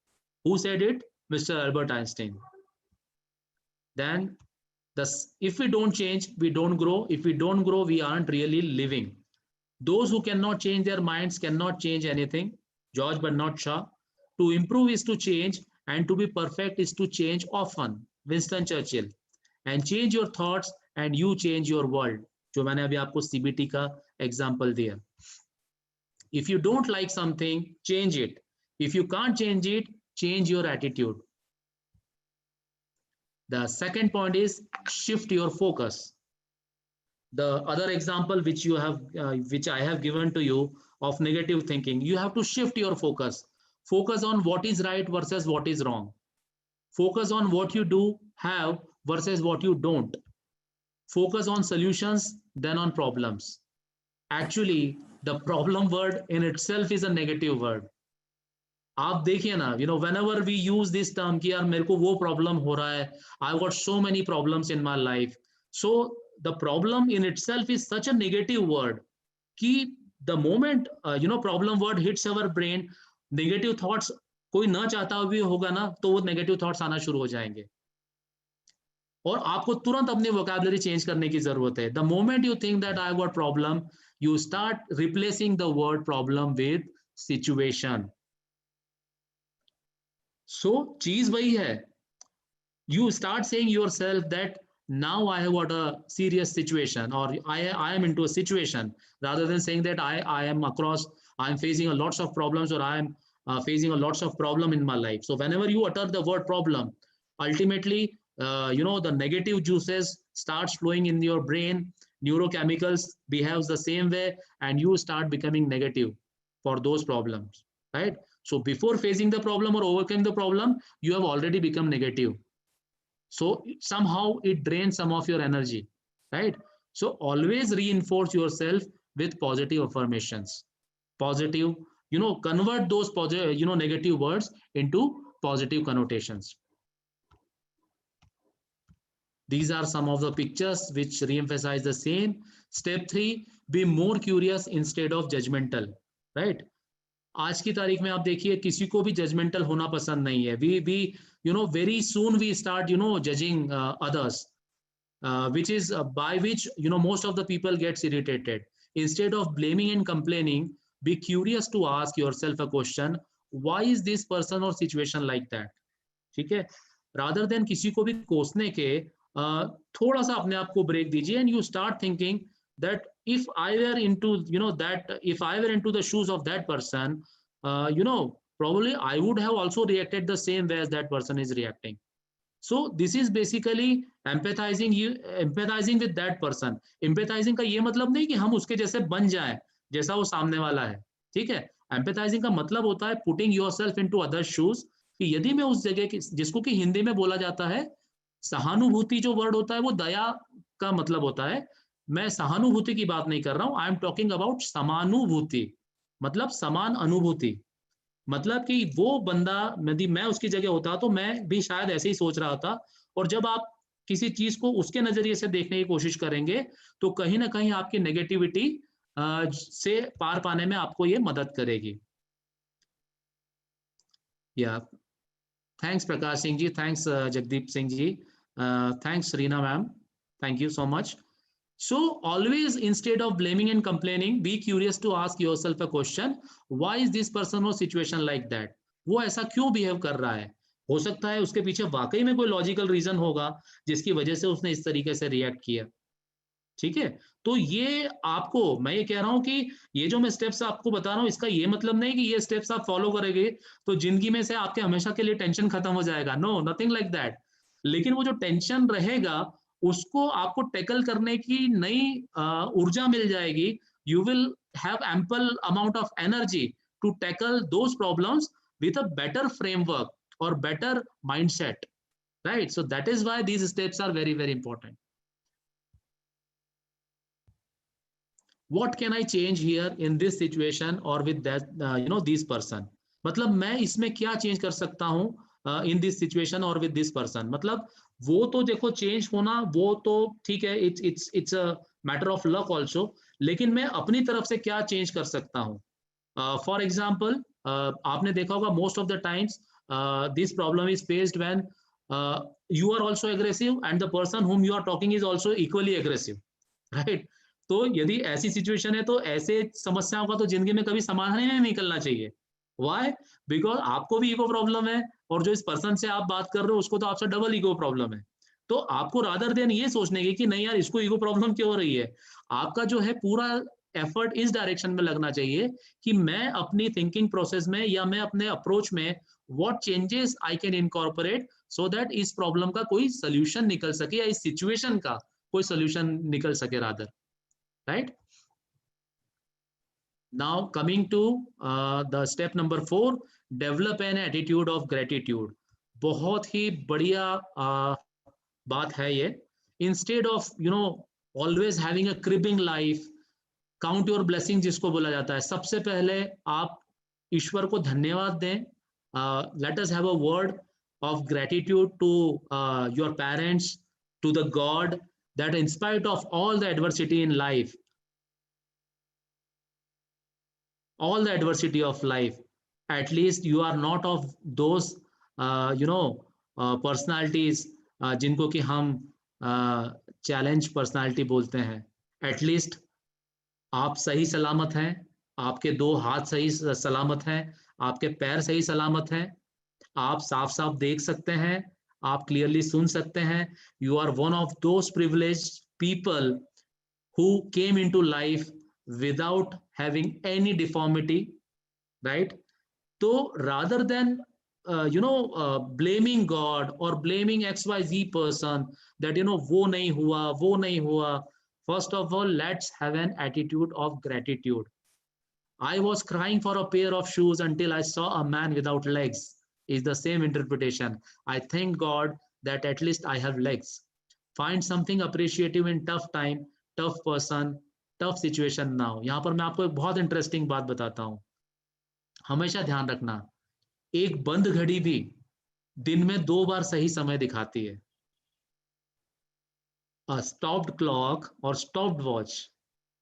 C: Who said it? Mr. Albert Einstein. Then if we don't change, we don't grow. If we don't grow, we aren't really living. Those who cannot change their minds cannot change anything. George Bernard Shaw. To improve is to change, and to be perfect is to change often. Winston Churchill. And change your thoughts and you change your world. जो मैंने अभी आपको CBT का example दिया. If you don't like something, change it. If you can't change it, change your attitude. The second point is shift your focus. the other example which you have which I have given to you of negative thinking, you have to shift your focus. Focus on what is right versus what is wrong. Focus on what you do have versus what you don't. Focus on solutions than on problems. Actually, the problem word in itself is a negative word. आप देखिए ना, whenever we use this term कि यार मेरे को वो problem हो रहा है, I've got so many problems in my life. So the problem in itself is such a negative word कि the moment problem word hits our brain, negative thoughts कोई ना चाहता भी होगा ना, तो वो negative thoughts आना शुरू हो जाएंगे और आपको तुरंत अपनी vocabulary change करने की जरूरत है. The moment you think that I got problem, you start replacing the word problem with situation. So चीज वही है. You start saying yourself that now I have got a serious situation, or I am into a situation, rather than saying that I am facing a lots of problems, or I am facing a lots of problem in my life. So whenever you utter the word problem, ultimately the negative juices starts flowing in your brain, neurochemicals behaves the same way, and you start becoming negative for those problems, right? So before facing the problem or overcoming the problem, you have already become negative. So somehow it drains some of your energy, right? So always reinforce yourself with positive affirmations. Positive, convert those positive, negative words into positive connotations. These are some of the pictures which re-emphasize the same. Step 3, be more curious instead of judgmental, right? आज की तारीख में आप देखिए किसी को भी judgemental होना पसंद नहीं है. We very soon we start judging others, which is by which most of the people gets irritated. Instead of blaming and complaining, be curious to ask yourself a question: why is this person or situation like that? ठीक है, rather than किसी को भी कोसने के थोड़ा सा अपने आप को ब्रेक दीजिए, and you start thinking that if I were into if I were into the shoes of that person, probably I would have also reacted the same way as that person is reacting. So this is basically empathizing with that person. Empathizing का ये मतलब नहीं कि हम उसके जैसे बन जाएं जैसा वो सामने वाला है, ठीक है. Empathizing का मतलब होता है putting yourself into other shoes, कि यदि मैं उस जगह की, जिसको कि हिंदी में बोला जाता है सहानुभूति, जो वर्ड होता है वो दया का मतलब होता है. मैं सहानुभूति की बात नहीं कर रहा हूं, आई एम टॉकिंग अबाउट समानुभूति, मतलब समान अनुभूति. मतलब कि वो बंदा, यदि मैं उसकी जगह होता तो मैं भी शायद ऐसे ही सोच रहा था. और जब आप किसी चीज को उसके नजरिए से देखने की कोशिश करेंगे तो कहीं ना कहीं आपकी नेगेटिविटी से पार पाने में आपको ये मदद करेगी. या thanks Prakash Singh ji, thanks Jagdeep Singh ji, thanks Reena ma'am, thank you so much. So always, instead of blaming and complaining, be curious to ask yourself a question: why is this person or situation like that? वो ऐसा क्यों बिहेव कर रहा है? हो सकता है उसके पीछे वाकई में कोई लॉजिकल रीजन होगा जिसकी वजह से उसने इस तरीके से रिएक्ट किया. ठीक है, तो ये आपको, मैं ये कह रहा हूं कि ये जो मैं स्टेप्स आपको बता रहा हूं, इसका ये मतलब नहीं कि ये स्टेप्स आप फॉलो करेंगे तो जिंदगी में से आपके हमेशा के लिए टेंशन खत्म हो जाएगा. No, nothing like that. लेकिन वो जो टेंशन रहेगा उसको आपको टैकल करने की नई ऊर्जा मिल जाएगी. You will have ample amount of energy to tackle those problems with a better framework और better mindset, right? So that is why these steps are very very important. What can I change here in this situation or with that this person? मतलब मैं इसमें क्या change कर सकता हूँ in this situation or with this person? मतलब वो तो देखो चेंज होना वो तो ठीक है, it's a matter of luck also, लेकिन मैं अपनी तरफ से क्या चेंज कर सकता हूँ? For example, आपने देखा होगा most of the times this problem is faced when you are also aggressive and the person whom you are talking is also equally aggressive, right? तो यदि ऐसी सिचुएशन है तो ऐसे समस्याओं का तो जिंदगी में कभी समाधान ही नहीं निकलना चाहिए. Why? Because आपको भी ईगो प्रॉब्लम है और जो इस पर्सन से आप बात कर रहे हो उसको तो आपसे डबल ईगो प्रॉब्लम है. तो आपको रादर देन ये सोचने की कि नहीं यार इसको ईगो प्रॉब्लम क्यों हो रही है, आपका जो है पूरा एफर्ट इस डायरेक्शन में लगना चाहिए कि मैं अपनी थिंकिंग प्रोसेस में या मैं अपने अप्रोच में what changes I can incorporate so that इस प्रॉब्लम का कोई सोल्यूशन निकल सके या इस सिचुएशन का कोई सोल्यूशन निकल सके rather. right? Now coming to the step number 4, develop an attitude of gratitude. बहुत ही बढ़िया बात है ये. Instead of always having a cribbing life, count your blessings जिसको बोला जाता है, सबसे पहले आप ईश्वर को धन्यवाद दें. Let us have a word of gratitude to your parents, to the God, that in spite of all the adversity in life, all the adversity of life, at least you are not of those personalities जिनको कि हम challenge personality बोलते हैं. At least आप सही सलामत हैं, आपके 2 हाथ सही सलामत हैं, आपके पैर सही सलामत हैं, आप साफ साफ देख सकते हैं, आप क्लियरली सुन सकते हैं. You are one of those privileged people who came into life without having any deformity, right? So rather than blaming God or blaming XYZ person that वो नहीं हुआ, first of all, let's have an attitude of gratitude. I was crying for a pair of shoes until I saw a man without legs, is the same interpretation. I thank God that at least I have legs. Find something appreciative in tough time, tough person, tough situation now. यहाँ पर मैं आपको एक बहुत interesting बात बताता हूँ. हमेशा ध्यान रखना, एक बंद घड़ी भी दिन में 2 बार सही समय दिखाती है. A stopped clock or stopped watch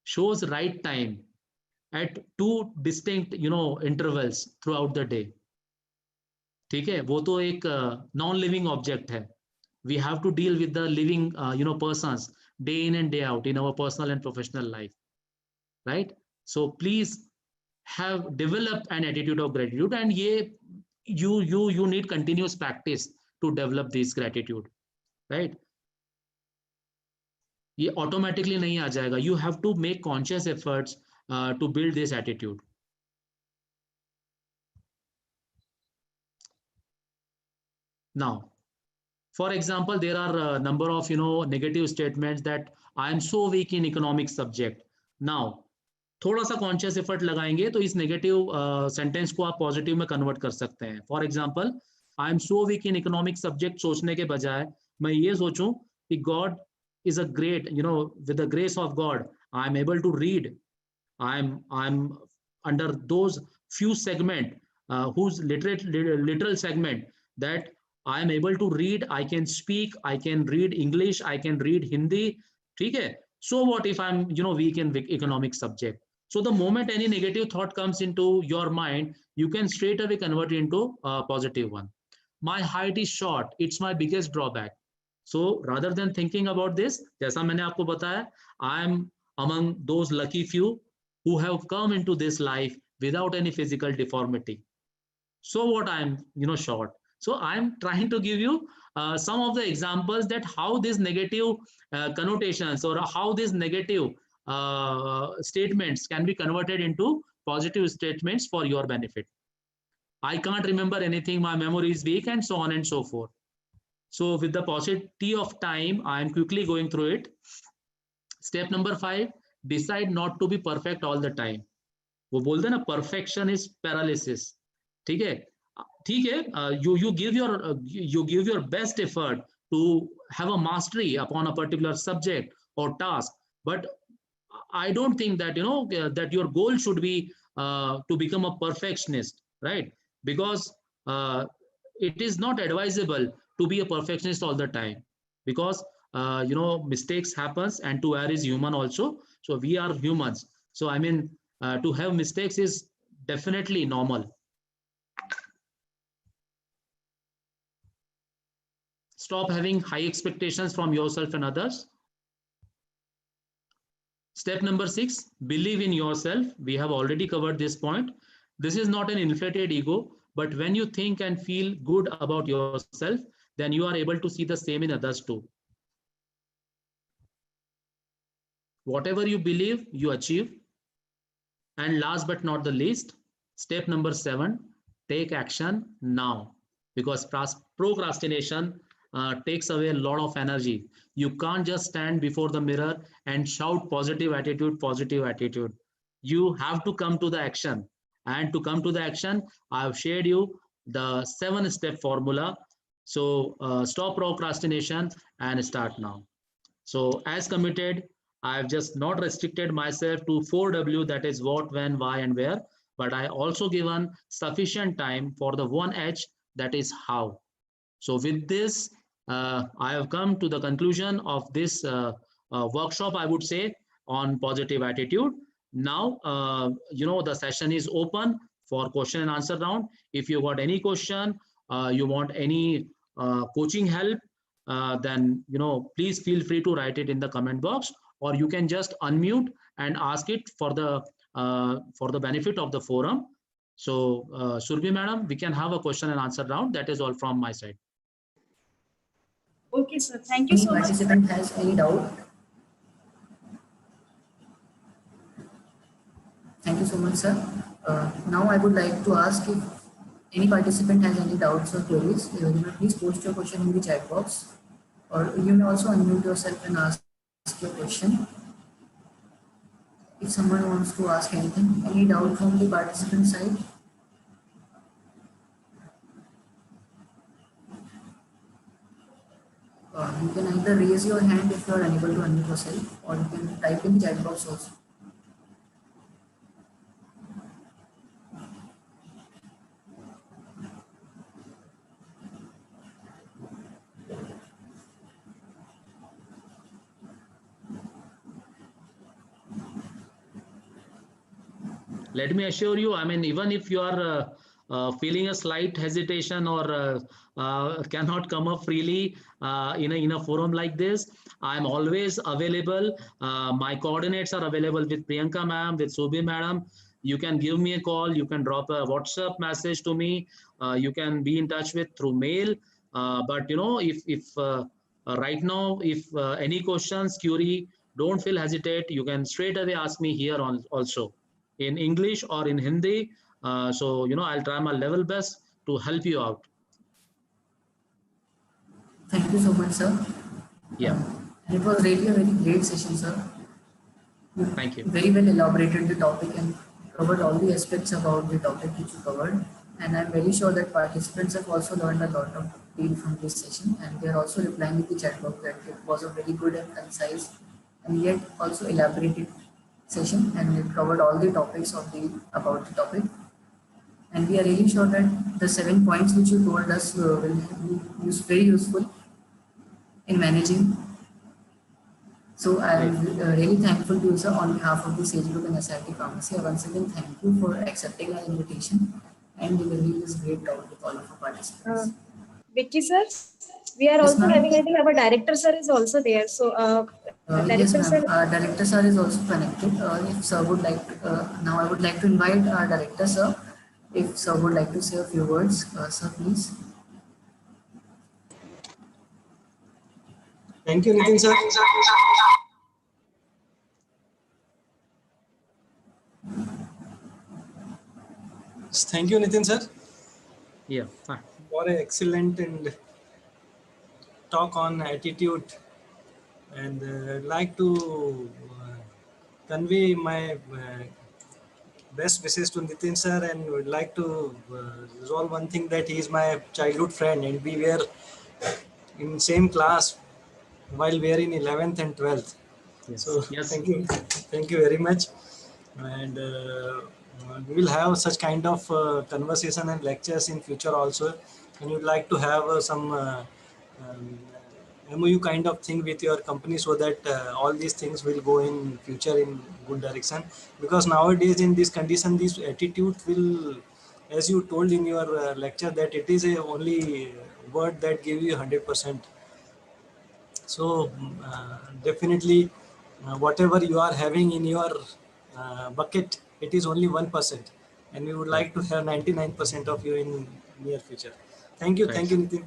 C: shows right time at 2 distinct intervals throughout the day. ठीक है, वो तो एक नॉन लिविंग ऑब्जेक्ट है. We have to deal with the living persons day in and day out in our personal and professional life, right? So please develop an attitude of gratitude, and you need continuous practice to develop this gratitude, right? ये automatically नहीं आ जाएगा. You have to make conscious efforts to build this attitude. Now, for example, there are a number of negative statements that I am so weak in economic subject. Now, थोड़ा सा conscious effort लगाएंगे तो इस negative sentence को आप positive में convert कर सकते हैं. For example, I am so weak in economic subject सोचने के बजाय मैं ये सोचूं कि God is a great, with the grace of God, I am able to read. I'm under those few segment whose literal segment that I am able to read, I can speak, I can read English, I can read Hindi. ठीक है? So what if I'm weak in economic subject? So the moment any negative thought comes into your mind, you can straight away convert it into a positive one. My height is short, it's my biggest drawback. So rather than thinking about this, जैसा मैंने आपको बताया, I am among those lucky few who have come into this life without any physical deformity. So what I am short. So I am trying to give you some of the examples that how these negative connotations or how these negative statements can be converted into positive statements for your benefit. I can't remember anything, my memory is weak, and so on and so forth. So with the paucity of time, I am quickly going through it. Step number 5, decide not to be perfect all the time. वो बोलते हैं ना, perfection is paralysis. ठीक है, you give your best effort to have a mastery upon a particular subject or task, but I don't think that that your goal should be to become a perfectionist, right? Because it is not advisable to be a perfectionist all the time, because mistakes happens, and to err is human also. So we are humans. So I mean, to have mistakes is definitely normal. Stop having high expectations from yourself and others. Step number 6, believe in yourself. We have already covered this point. This is not an inflated ego, but when you think and feel good about yourself, then you are able to see the same in others too. Whatever you believe, you achieve. And last but not the least, step number 7, take action now, because procrastination takes away a lot of energy. You can't just stand before the mirror and shout positive attitude, positive attitude. You have to come to the action. And to come to the action, I've shared you the 7-step formula. So stop procrastination and start now. So as committed, I've just not restricted myself to 4W, that is what, when, why, and where, but I also given sufficient time for the 1H, that is how. So with this, I have come to the conclusion of this workshop, I would say, on positive attitude. Now, the session is open for question and answer round. If you got any question, you want any coaching help, then, please feel free to write it in the comment box, or you can just unmute and ask it for the benefit of the forum. So, Surbhi madam, we can have a question and answer round. That is all from my side.
E: Okay, sir. Thank you so much.
A: Any participant has any doubt? Thank you so much, sir. Now I would like to ask if any participant has any doubts or queries. Please post your question in the chat box, or you may also unmute yourself and ask your question. If someone wants to ask anything, any doubt from the participant side? You can either raise your hand if you are unable to unmute yourself, or you can type in the chat box also.
C: Let me assure you, I mean, even if you are feeling a slight hesitation or cannot come up freely in a forum like this, I'm always available. My coordinates are available with Priyanka ma'am, with Subhi madam. You can give me a call. You can drop a WhatsApp message to me. You can be in touch with through mail. But if right now, if any questions, query, don't feel hesitate. You can straight away ask me here on also in English or in Hindi. So, I'll try my level best to help you out.
A: Thank you so much, sir.
C: Yeah.
A: It was really a very great session, sir.
C: Thank you.
A: Very well elaborated the topic and covered all the aspects about the topic which you covered. And I'm very sure that participants have also learned a lot of deal from this session, and they are also replying with the chat box that it was a very good and concise and yet also elaborated session, and it covered all the topics about the topic. And we are really sure that the 7 points which you told us will be very useful in managing. So I am really thankful to you, sir, on behalf of the Sage Group and SRT Pharmacy. I once again thank you for accepting our invitation and delivering this great talk with all of our participants.
E: Vicky sir, we are
A: Yes,
E: also having, I think our director sir is also there. So
A: yes,
E: director sir.
A: ma'am. Director sir is also connected. If sir would like, now I would like to invite our director sir. If sir would like to say a few words, sir, please.
F: Thank you, Nitin sir. Thank you, Nitin sir.
C: Yeah.
F: For an excellent and talk on attitude, and I'd like to convey my best wishes to Nitin sir, and would like to resolve one thing, that he is my childhood friend and we were in same class while we are in 11th and 12th.
C: Yes.
F: So
C: Yes.
F: thank you very much, and we will have such kind of conversation and lectures in future also, and you'd like to have some MOU kind of thing with your company, so that all these things will go in future in good direction. Because nowadays in this condition, this attitude will, as you told in your lecture, that it is a only word that give you 100%. So definitely whatever you are having in your bucket, it is only 1%, and we would like to have 99% of you in near future. Thank you.
C: Right.
F: Thank you, Nitin,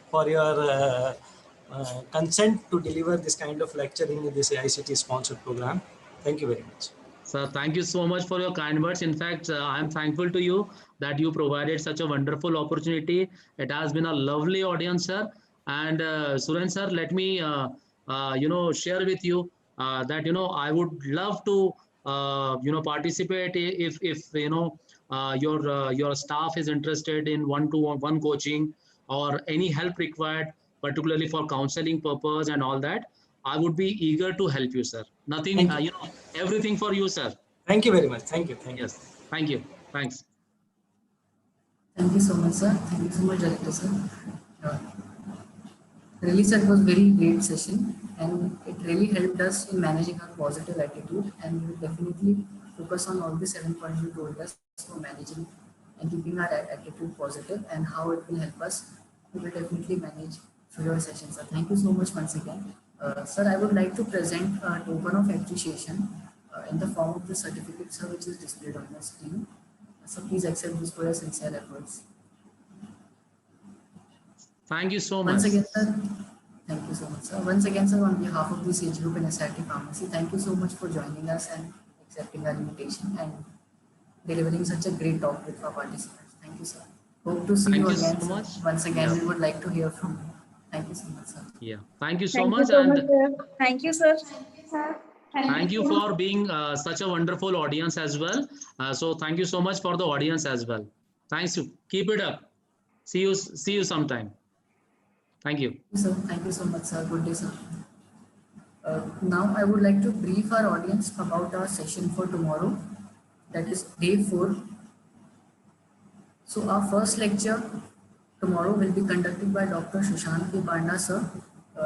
F: for your consent to deliver this kind of lecture in this ICT sponsored program. Thank you very much.
C: Sir, thank you so much for your kind words. In fact, I am thankful to you that you provided such a wonderful opportunity. It has been a lovely audience, sir. And Suren sir, let me share with you that I would love to participate if your staff is interested in one-to-one coaching or any help required, particularly for counseling purpose and all that. I would be eager to help you, sir. Nothing,
F: Thank you.
C: everything for you, sir.
F: Thank you very much. Thank you. Thank you.
C: Yes, thank you. Thanks.
A: Thank you so much, sir. Thank you so much, Director, sir. Uh, Really, sir, it was very great session, and it really helped us in managing our positive attitude, and we will definitely focus on all the 7 points you told us for managing and keeping our attitude positive, and how it will help us. We will definitely manage through your session, sir. Thank you so much once again. Sir, I would like to present a token of appreciation in the form of the certificate, sir, which is displayed on the screen. So please accept this for your sincere efforts.
C: Thank you so
A: Once
C: much.
A: again, sir, thank you so much, sir. Once again, sir, on behalf of the Sage Group and SRT Pharmacy, thank you so much for joining us and accepting our invitation and delivering such a great talk with our participants. Thank you, sir. Hope to see
C: Thank
A: you
C: you
A: again,
C: so
A: sir.
C: much.
A: Once again,
C: Yeah.
A: we would like to hear from you. Thank you so much, sir.
C: Yeah. Thank you so
E: Thank you
C: much.
E: so much,
C: And
E: sir. Thank you, sir.
B: Sir,
C: thank you
B: so much.
C: for being such a wonderful audience as well. So thank you so much for the audience as well. Thanks you. Keep it up. See you sometime. Thank you.
A: Thank you, sir. Thank you so much, sir. Good day, sir. Now, I would like to brief our audience about our session for tomorrow, that is day 4. So our first lecture tomorrow will be conducted by Dr. Sushant K. Panda, sir,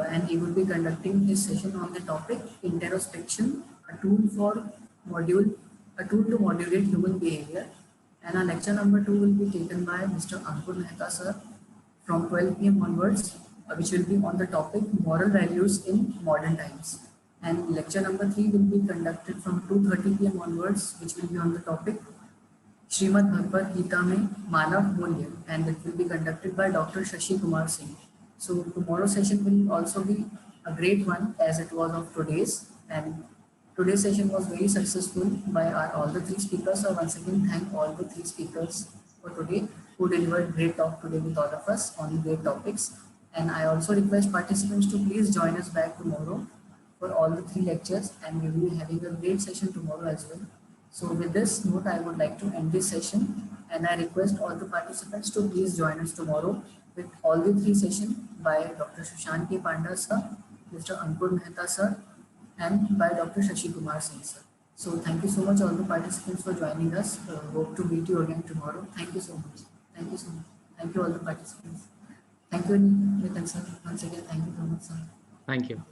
A: and he will be conducting his session on the topic interospection, a tool to modulate human behavior. And our lecture number 2 will be taken by Mr. Ankur Mehta, sir, from 12 p.m. onwards, which will be on the topic moral values in modern times. And lecture number 3 will be conducted from 2:30 p.m. onwards, which will be on the topic Srimad Bhagavad Gita में मानव मूल्य, and it will be conducted by Dr. Shashi Kumar Singh. So tomorrow's session will also be a great one as it was of today's, and today's session was very successful by all the 3 speakers. So once again, thank all the 3 speakers for today who delivered great talk today with all of us on great topics. And I also request participants to please join us back tomorrow for all the 3 lectures, and we will be having a great session tomorrow as well. So with this note, I would like to end this session, and I request all the participants to please join us tomorrow with all the 3 sessions by Dr. Sushant K. Panda, sir, Mr. Ankur Mehta, sir, and by Dr. Shashi Kumar Singh, sir. So thank you so much all the participants for joining us. Hope to meet you again tomorrow. Thank you so much. Thank you so much. Thank you all the participants. Thank you, Nitin, sir. Once again, thank you so much, sir.
C: Thank you.